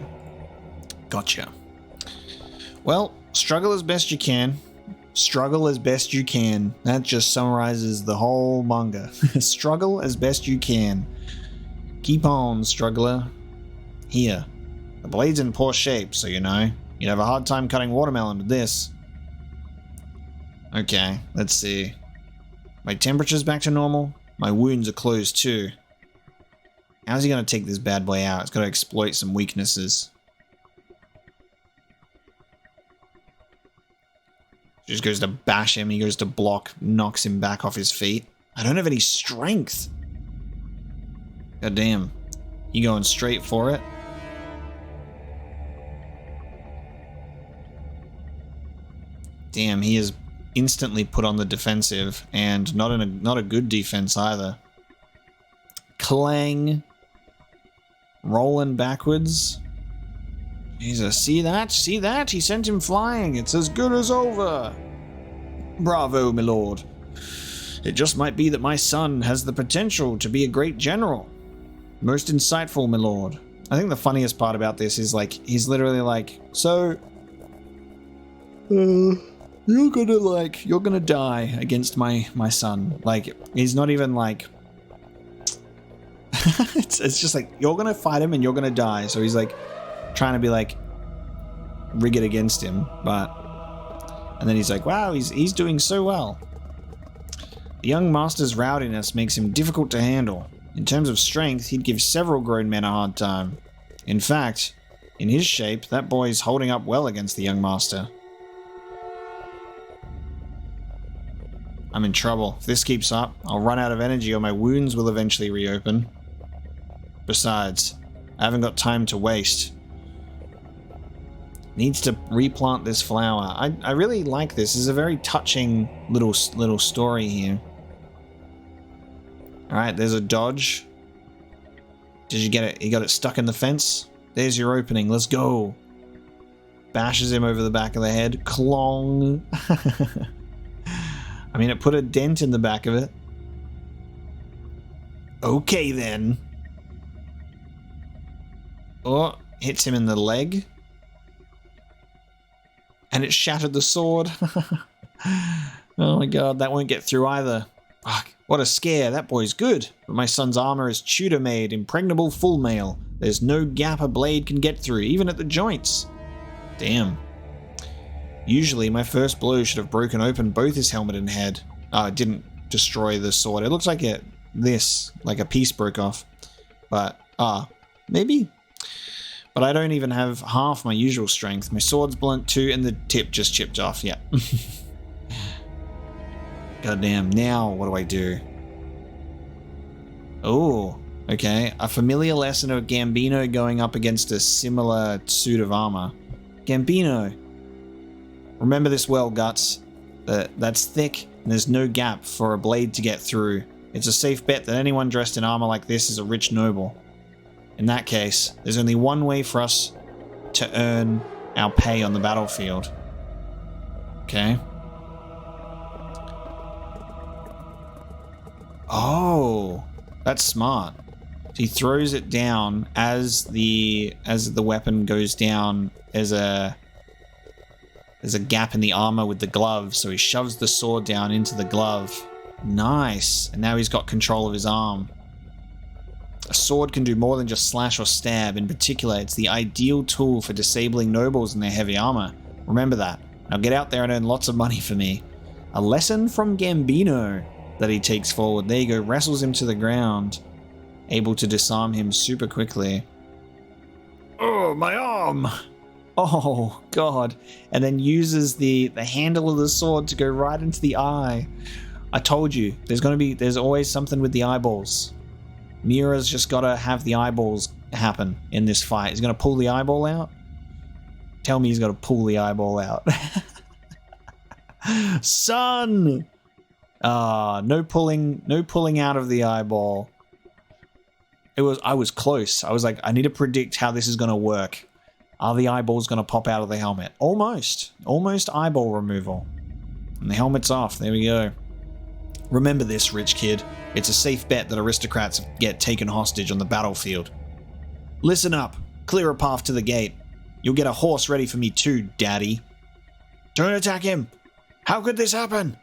Gotcha. Well, struggle as best you can. Struggle as best you can. That just summarizes the whole manga. Struggle as best you can. Keep on, struggler. Here. The blade's in poor shape, so you know. You'd have a hard time cutting watermelon with this. Okay, let's see. My temperature's back to normal. My wounds are closed too. How's he going to take this bad boy out? It's got to exploit some weaknesses. Just goes to bash him. He goes to block, knocks him back off his feet. I don't have any strength. God damn. You going straight for it? Damn, he is instantly put on the defensive, and not a good defense either. Clang. Rolling backwards. Jesus, see that? See that? He sent him flying. It's as good as over. Bravo, my lord. It just might be that my son has the potential to be a great general. Most insightful, my lord. I think the funniest part about this is, like, he's literally like, so... you're gonna die against my son. Like, he's not even like... it's just like, you're gonna fight him and you're gonna die. So he's like, trying to be like, rig it against him, but... And then he's like, wow, he's doing so well. The young master's rowdiness makes him difficult to handle. In terms of strength, he'd give several grown men a hard time. In fact, in his shape, that boy's holding up well against the young master. I'm in trouble. If this keeps up, I'll run out of energy or my wounds will eventually reopen. Besides, I haven't got time to waste. Needs to replant this flower. I really like this. It's a very touching little story here. Alright, there's a dodge. Did you get it? You got it stuck in the fence? There's your opening. Let's go. Bashes him over the back of the head. Clong. I mean, it put a dent in the back of it. Okay, then. Oh, hits him in the leg. And it shattered the sword. Oh my god, that won't get through either. Fuck. What a scare, that boy's good. But my son's armor is Tudor-made, impregnable full mail. There's no gap a blade can get through, even at the joints. Damn. Usually, my first blow should have broken open both his helmet and head. It didn't destroy the sword. It looks like like a piece broke off. But, maybe? But I don't even have half my usual strength. My sword's blunt too, and the tip just chipped off. Yeah. Goddamn. Now, what do I do? Oh, okay. A familiar lesson of Gambino going up against a similar suit of armor. Gambino. Remember this well, Guts. That's thick, and there's no gap for a blade to get through. It's a safe bet that anyone dressed in armor like this is a rich noble. In that case, there's only one way for us to earn our pay on the battlefield. Okay. Oh, that's smart. He throws it down as the weapon goes down. There's a gap in the armor with the glove, so he shoves the sword down into the glove. Nice. And now he's got control of his arm. A sword can do more than just slash or stab. In particular, it's the ideal tool for disabling nobles in their heavy armor. Remember that. Now get out there and earn lots of money for me. A lesson from Gambino that he takes forward. There you go. Wrestles him to the ground. Able to disarm him super quickly. Oh, my arm! Oh, God. And then uses the handle of the sword to go right into the eye. I told you. There's always something with the eyeballs. Mira's just got to have the eyeballs happen in this fight. He's going to pull the eyeball out? Tell me he's got to pull the eyeball out. Son! No pulling out of the eyeball. I was close. I was like, I need to predict how this is going to work. Are the eyeballs going to pop out of the helmet? Almost eyeball removal. And the helmet's off. There we go. Remember this, rich kid. It's a safe bet that aristocrats get taken hostage on the battlefield. Listen up. Clear a path to the gate. You'll get a horse ready for me too, Daddy. Don't attack him. How could this happen?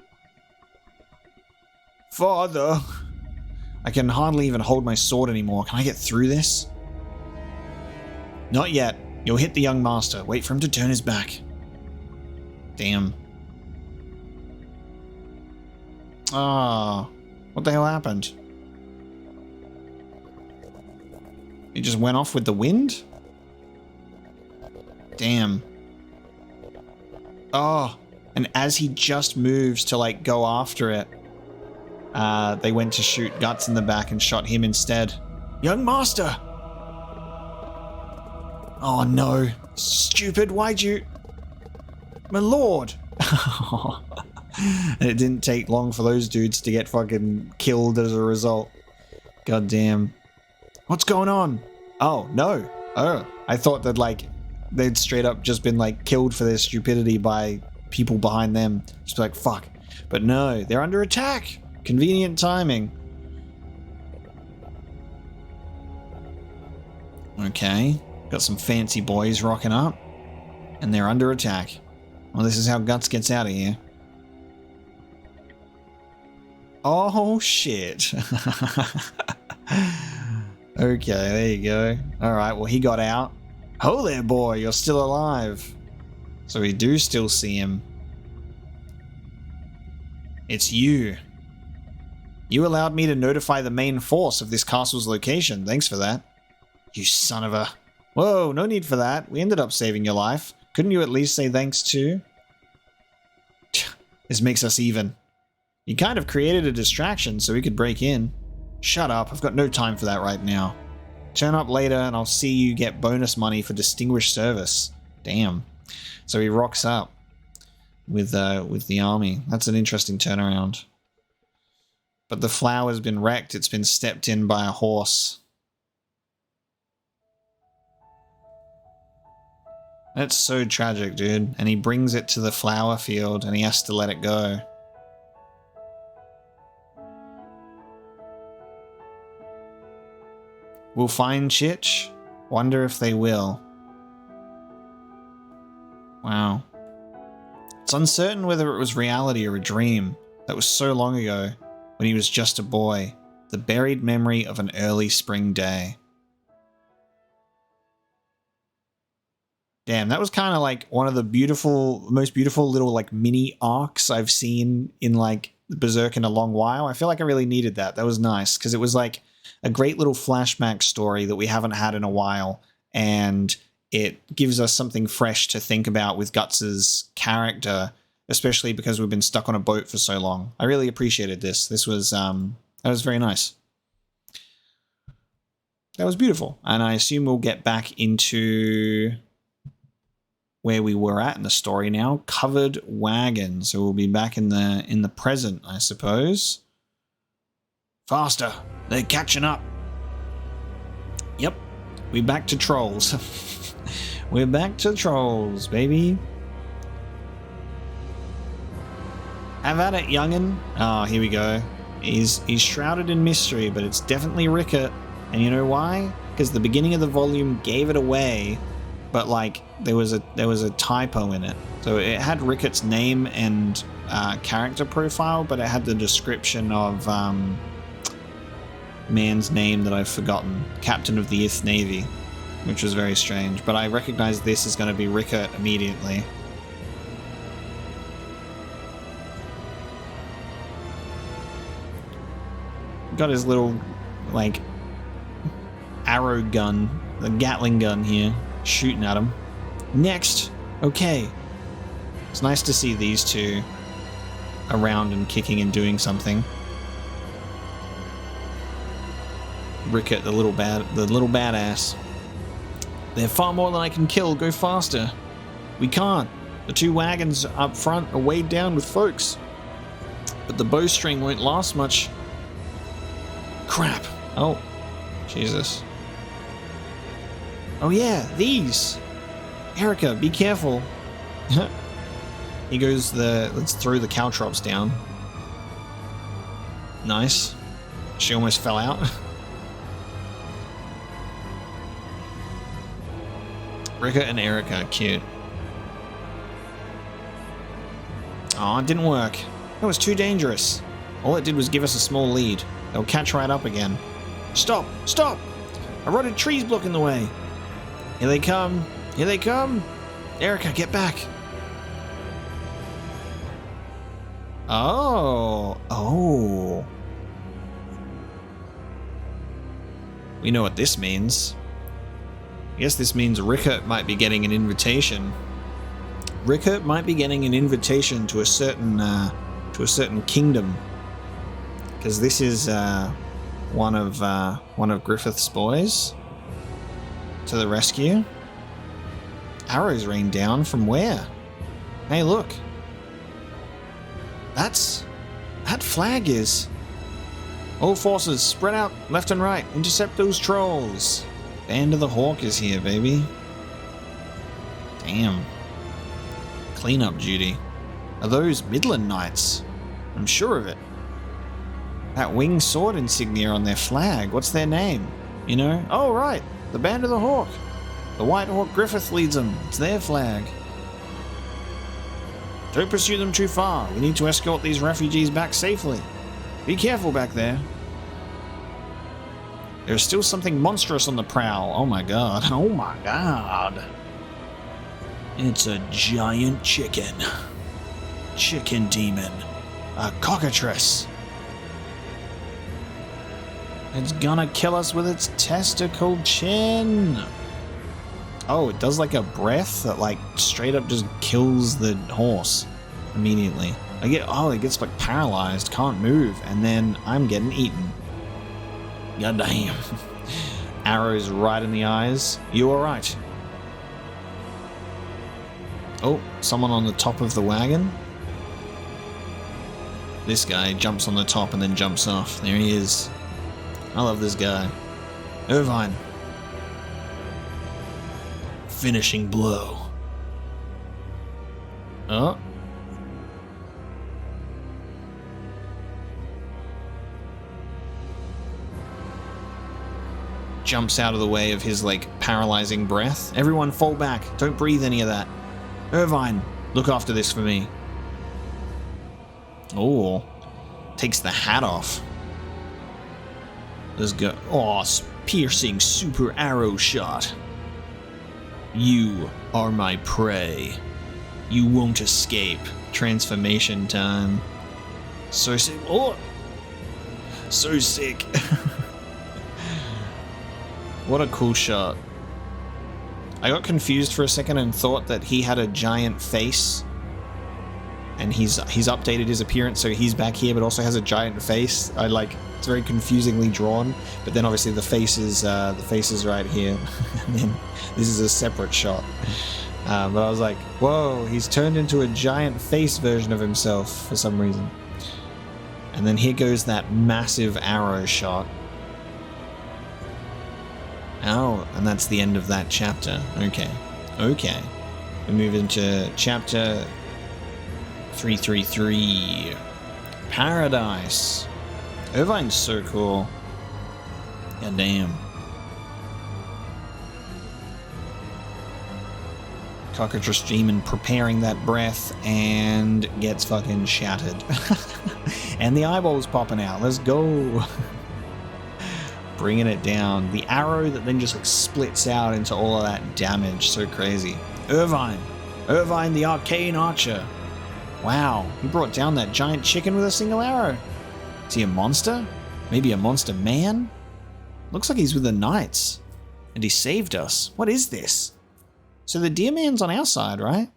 Father. I can hardly even hold my sword anymore. Can I get through this? Not yet. You'll hit the young master. Wait for him to turn his back. Damn. What the hell happened? He just went off with the wind? Damn. Oh, and as he just moves to like go after it, they went to shoot Guts in the back and shot him instead. Young master! Oh no. Stupid, why'd you... My lord! And it didn't take long for those dudes to get fucking killed as a result. God damn. What's going on? Oh, no. Oh, I thought that like they'd straight up just been like killed for their stupidity by people behind them. Just like, fuck. But no, they're under attack. Convenient timing. Okay. Got some fancy boys rocking up. And they're under attack. Well, this is how Guts gets out of here. Oh, shit. Okay, there you go. Alright, well, he got out. Oh there, boy, you're still alive. So we do still see him. It's you. You allowed me to notify the main force of this castle's location. Thanks for that. You son of a... Whoa, no need for that. We ended up saving your life. Couldn't you at least say thanks too? This makes us even. You kind of created a distraction so we could break in. Shut up, I've got no time for that right now. Turn up later and I'll see you get bonus money for distinguished service. Damn. So he rocks up with the army. That's an interesting turnaround. But the flower's been wrecked. It's been stepped in by a horse. That's so tragic, dude. And he brings it to the flower field and he has to let it go. We'll find Chich? Wonder if they will. Wow. It's uncertain whether it was reality or a dream. That was so long ago. when he was just a boy, the buried memory of an early spring day. Damn, that was kind of like one of the most beautiful little like mini arcs I've seen in like Berserk in a long while. I feel like I really needed that. That was nice because it was like a great little flashback story that we haven't had in a while, and it gives us something fresh to think about with Guts's character, especially because we've been stuck on a boat for so long. I really appreciated this. This was that was very nice. That was beautiful, and I assume we'll get back into where we were at in the story now. Covered wagon. So we'll be back in the present, I suppose. Faster. They're catching up. Yep. We're back to trolls. We're back to trolls, baby. Have at it, youngin'. Oh, here we go. He's shrouded in mystery, but it's definitely Rickert. And you know why? Because the beginning of the volume gave it away, but like there was a typo in it. So it had Rickert's name and character profile, but it had the description of man's name that I've forgotten, Captain of the 5th Navy, which was very strange. But I recognize this is going to be Rickert immediately. Got his little like arrow gun, the Gatling gun here, shooting at him. Next. Okay. It's nice to see these two around and kicking and doing something. Rickert, the little badass. They're far more than I can kill. Go faster. We can't. The 2 wagons up front are weighed down with folks. But the bowstring won't last much. Crap. Oh. Jesus. Oh yeah, these. Erica, be careful. He goes let's throw the caltrops down. Nice. She almost fell out. Rickert and Erica, cute. Oh, it didn't work. It was too dangerous. All it did was give us a small lead. They'll catch right up again. Stop! Stop! A rotted tree's blocking the way. Here they come. Here they come. Erica, get back. Oh. Oh. We know what this means. I guess this means Rickert might be getting an invitation. Rickert might be getting an invitation to a certain kingdom, because this is one of Griffith's boys to the rescue. Arrows rain down from where? Hey, look. That flag is. All forces spread out left and right. Intercept those trolls. Band of the Hawk is here, baby. Damn. Cleanup duty. Are those Midland Knights? I'm sure of it. That winged sword insignia on their flag. What's their name? You know? Oh, right. The Band of the Hawk. The White Hawk Griffith leads them. It's their flag. Don't pursue them too far. We need to escort these refugees back safely. Be careful back there. There's still something monstrous on the prowl. Oh my god. Oh my god. It's a giant chicken. Chicken demon. A cockatrice. It's gonna kill us with its testicle chin. Oh, it does like a breath that like straight up just kills the horse immediately. It gets like paralyzed, can't move, and then I'm getting eaten. God damn. Arrows right in the eyes. You alright? Oh, someone on the top of the wagon. This guy jumps on the top and then jumps off. There he is. I love this guy. Irvine. Finishing blow. Oh. Jumps out of the way of his, like, paralyzing breath. Everyone fall back. Don't breathe any of that. Irvine, look after this for me. Oh. Takes the hat off. Let's go. Oh, piercing super arrow shot. You are my prey. You won't escape. Transformation time. So sick. Oh! So sick. What a cool shot. I got confused for a second and thought that he had a giant face. And he's updated his appearance, so he's back here, but also has a giant face. It's very confusingly drawn. But then obviously the face is right here. And then this is a separate shot. But I was like, whoa, he's turned into a giant face version of himself for some reason. And then here goes that massive arrow shot. Oh, and that's the end of that chapter. Okay. We move into chapter 333. Paradise. Irvine's so cool. God damn. Cockatrice Demon preparing that breath and gets fucking shattered. And the eyeball's popping out. Let's go. Bringing it down. The arrow that then just like splits out into all of that damage. So crazy. Irvine the arcane archer. Wow, he brought down that giant chicken with a single arrow. Is he a monster? Maybe a monster man? Looks like he's with the knights. And he saved us. What is this? So the deer man's on our side, right?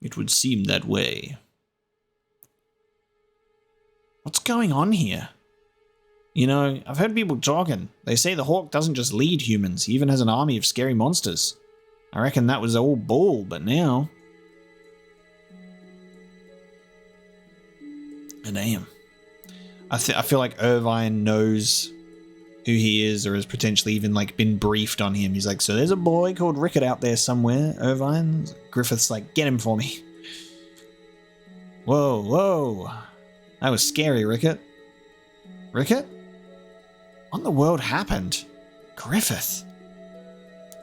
It would seem that way. What's going on here? You know, I've heard people talking. They say the hawk doesn't just lead humans, he even has an army of scary monsters. I reckon that was all bull, but now... And damn. I feel like Irvine knows who he is, or has potentially even like been briefed on him. He's like, so there's a boy called Rickett out there somewhere, Irvine. Griffith's like, get him for me. Whoa. That was scary, Rickett. Rickett? What in the world happened? Griffith.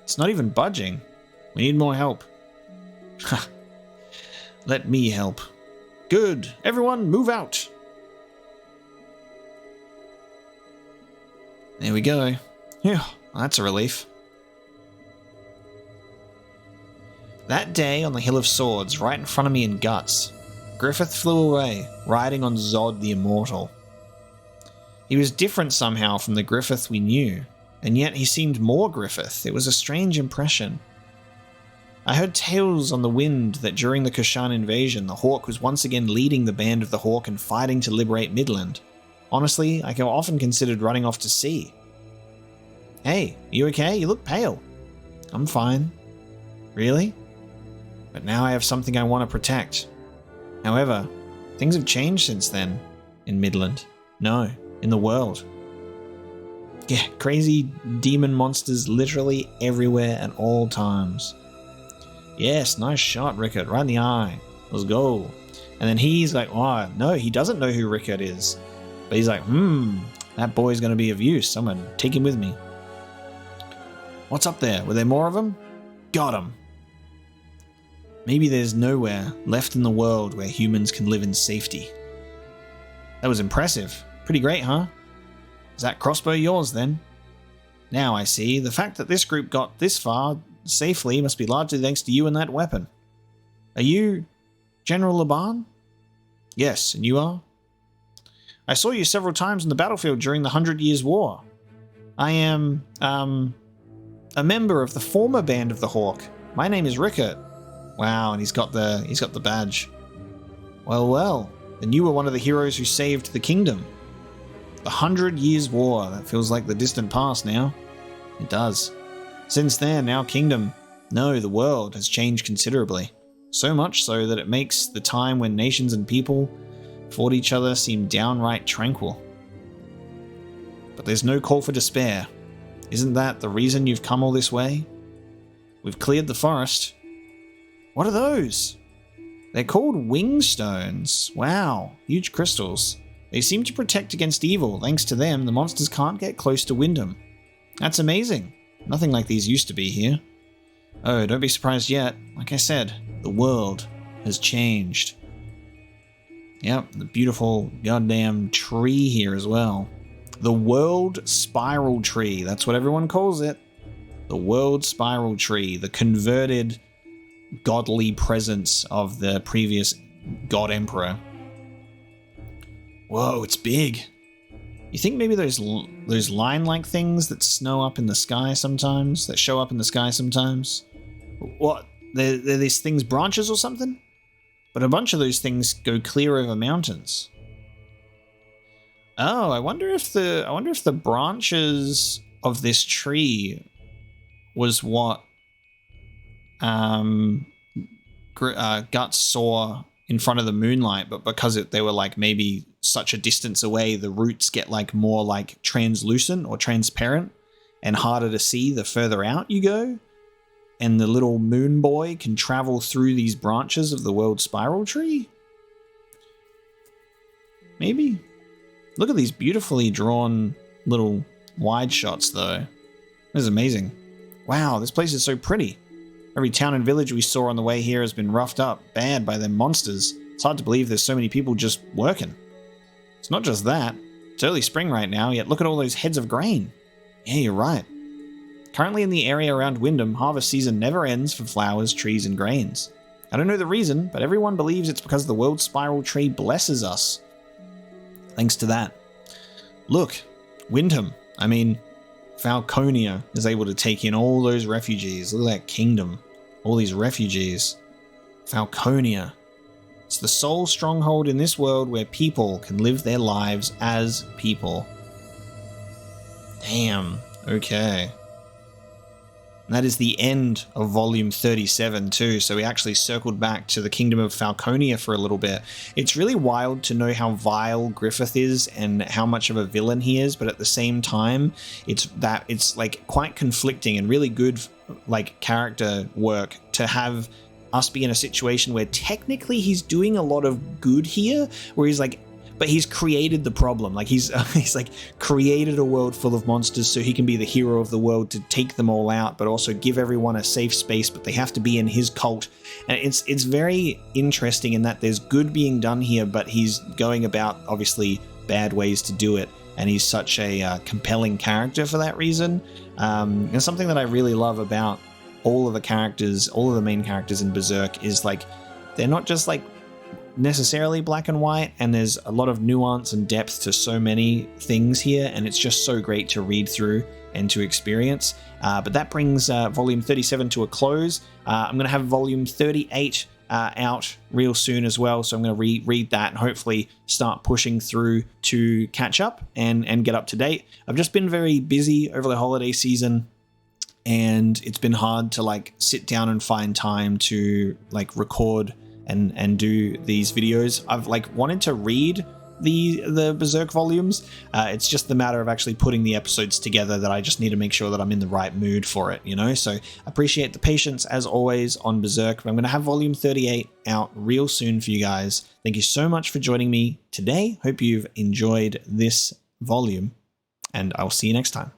It's not even budging. We need more help. Ha. Let me help. Good. Everyone, move out. There we go. Yeah, that's a relief. That day on the Hill of Swords, right in front of me in Guts, Griffith flew away, riding on Zod the Immortal. He was different somehow from the Griffith we knew, and yet he seemed more Griffith. It was a strange impression. I heard tales on the wind that during the Kushan invasion, the Hawk was once again leading the band of the Hawk and fighting to liberate Midland. Honestly, I often considered running off to sea. Hey, you okay? You look pale. I'm fine. Really? But now I have something I want to protect. However, things have changed since then. In Midland. No, in the world. Yeah, crazy demon monsters literally everywhere at all times. Yes, nice shot, Rickett. Right in the eye. Let's go. And then he's like, oh, no, he doesn't know who Rickett is. But he's like, that boy's going to be of use. Someone take him with me. What's up there? Were there more of them? Got him. Maybe there's nowhere left in the world where humans can live in safety. That was impressive. Pretty great, huh? Is that crossbow yours then? Now I see. The fact that this group got this far safely must be largely thanks to you and that weapon. Are you General Laban? Yes, and you are? I saw you several times on the battlefield during the 100 Years' War. I am, a member of the former band of the Hawk. My name is Rickett. Wow, and he's got the badge. Well, then you were one of the heroes who saved the kingdom. The 100 Years' War, that feels like the distant past now. It does. Since then, our kingdom, no, the world, has changed considerably. So much so that it makes the time when nations and people fought each other seem downright tranquil. But there's no call for despair. Isn't that the reason you've come all this way? We've cleared the forest. What are those? They're called wingstones. Wow, huge crystals. They seem to protect against evil. Thanks to them, the monsters can't get close to Wyndham. That's amazing. Nothing like these used to be here. Oh, don't be surprised yet. Like I said, the world has changed. Yep, the beautiful goddamn tree here as well. The World Spiral Tree. That's what everyone calls it. The World Spiral Tree. The converted godly presence of the previous God Emperor. Whoa, it's big. You think maybe those line-like things that snow up in the sky sometimes, that show up in the sky sometimes? What? They're these things branches or something? But a bunch of those things go clear over mountains. Oh, I wonder if the branches of this tree was what Guts saw in front of the moonlight, but because they were like maybe such a distance away, the roots get like more like translucent or transparent and harder to see the further out you go. And the little moon boy can travel through these branches of the World Spiral Tree? Maybe? Look at these beautifully drawn little wide shots though. This is amazing. Wow, this place is so pretty. Every town and village we saw on the way here has been roughed up bad by them monsters. It's hard to believe there's so many people just working. It's not just that. It's early spring right now, yet look at all those heads of grain. Yeah, you're right. Currently in the area around Wyndham, harvest season never ends for flowers, trees, and grains. I don't know the reason, but everyone believes it's because the World Spiral Tree blesses us. Thanks to that. Look, Wyndham, Falconia is able to take in all those refugees. Look at that kingdom. All these refugees. Falconia. It's the sole stronghold in this world where people can live their lives as people. Damn. Okay. And that is the end of volume 37 too, so we actually circled back to the Kingdom of Falconia for a little bit. It's really wild to know how vile Griffith is and how much of a villain he is, but at the same time, it's like quite conflicting and really good like character work to have us be in a situation where technically he's doing a lot of good here, where he's like, but he's created the problem. Like he's like created a world full of monsters so he can be the hero of the world to take them all out, but also give everyone a safe space, but they have to be in his cult. And it's very interesting in that there's good being done here, but he's going about obviously bad ways to do it. And he's such a compelling character for that reason. And something that I really love about all of the main characters in Berserk is like, they're not just like necessarily black and white, and there's a lot of nuance and depth to so many things here, and it's just so great to read through and to experience. But that brings volume 37 to a close. I'm going to have volume 38 out real soon as well, so I'm going to reread that and hopefully start pushing through to catch up and get up to date. I've just been very busy over the holiday season, and it's been hard to like sit down and find time to like record and do these videos. I've like wanted to read the Berserk volumes. It's just the matter of actually putting the episodes together that I just need to make sure that I'm in the right mood for it, you know? So appreciate the patience as always on Berserk. I'm going to have volume 38 out real soon for you guys. Thank you so much for joining me today. Hope you've enjoyed this volume, and I'll see you next time.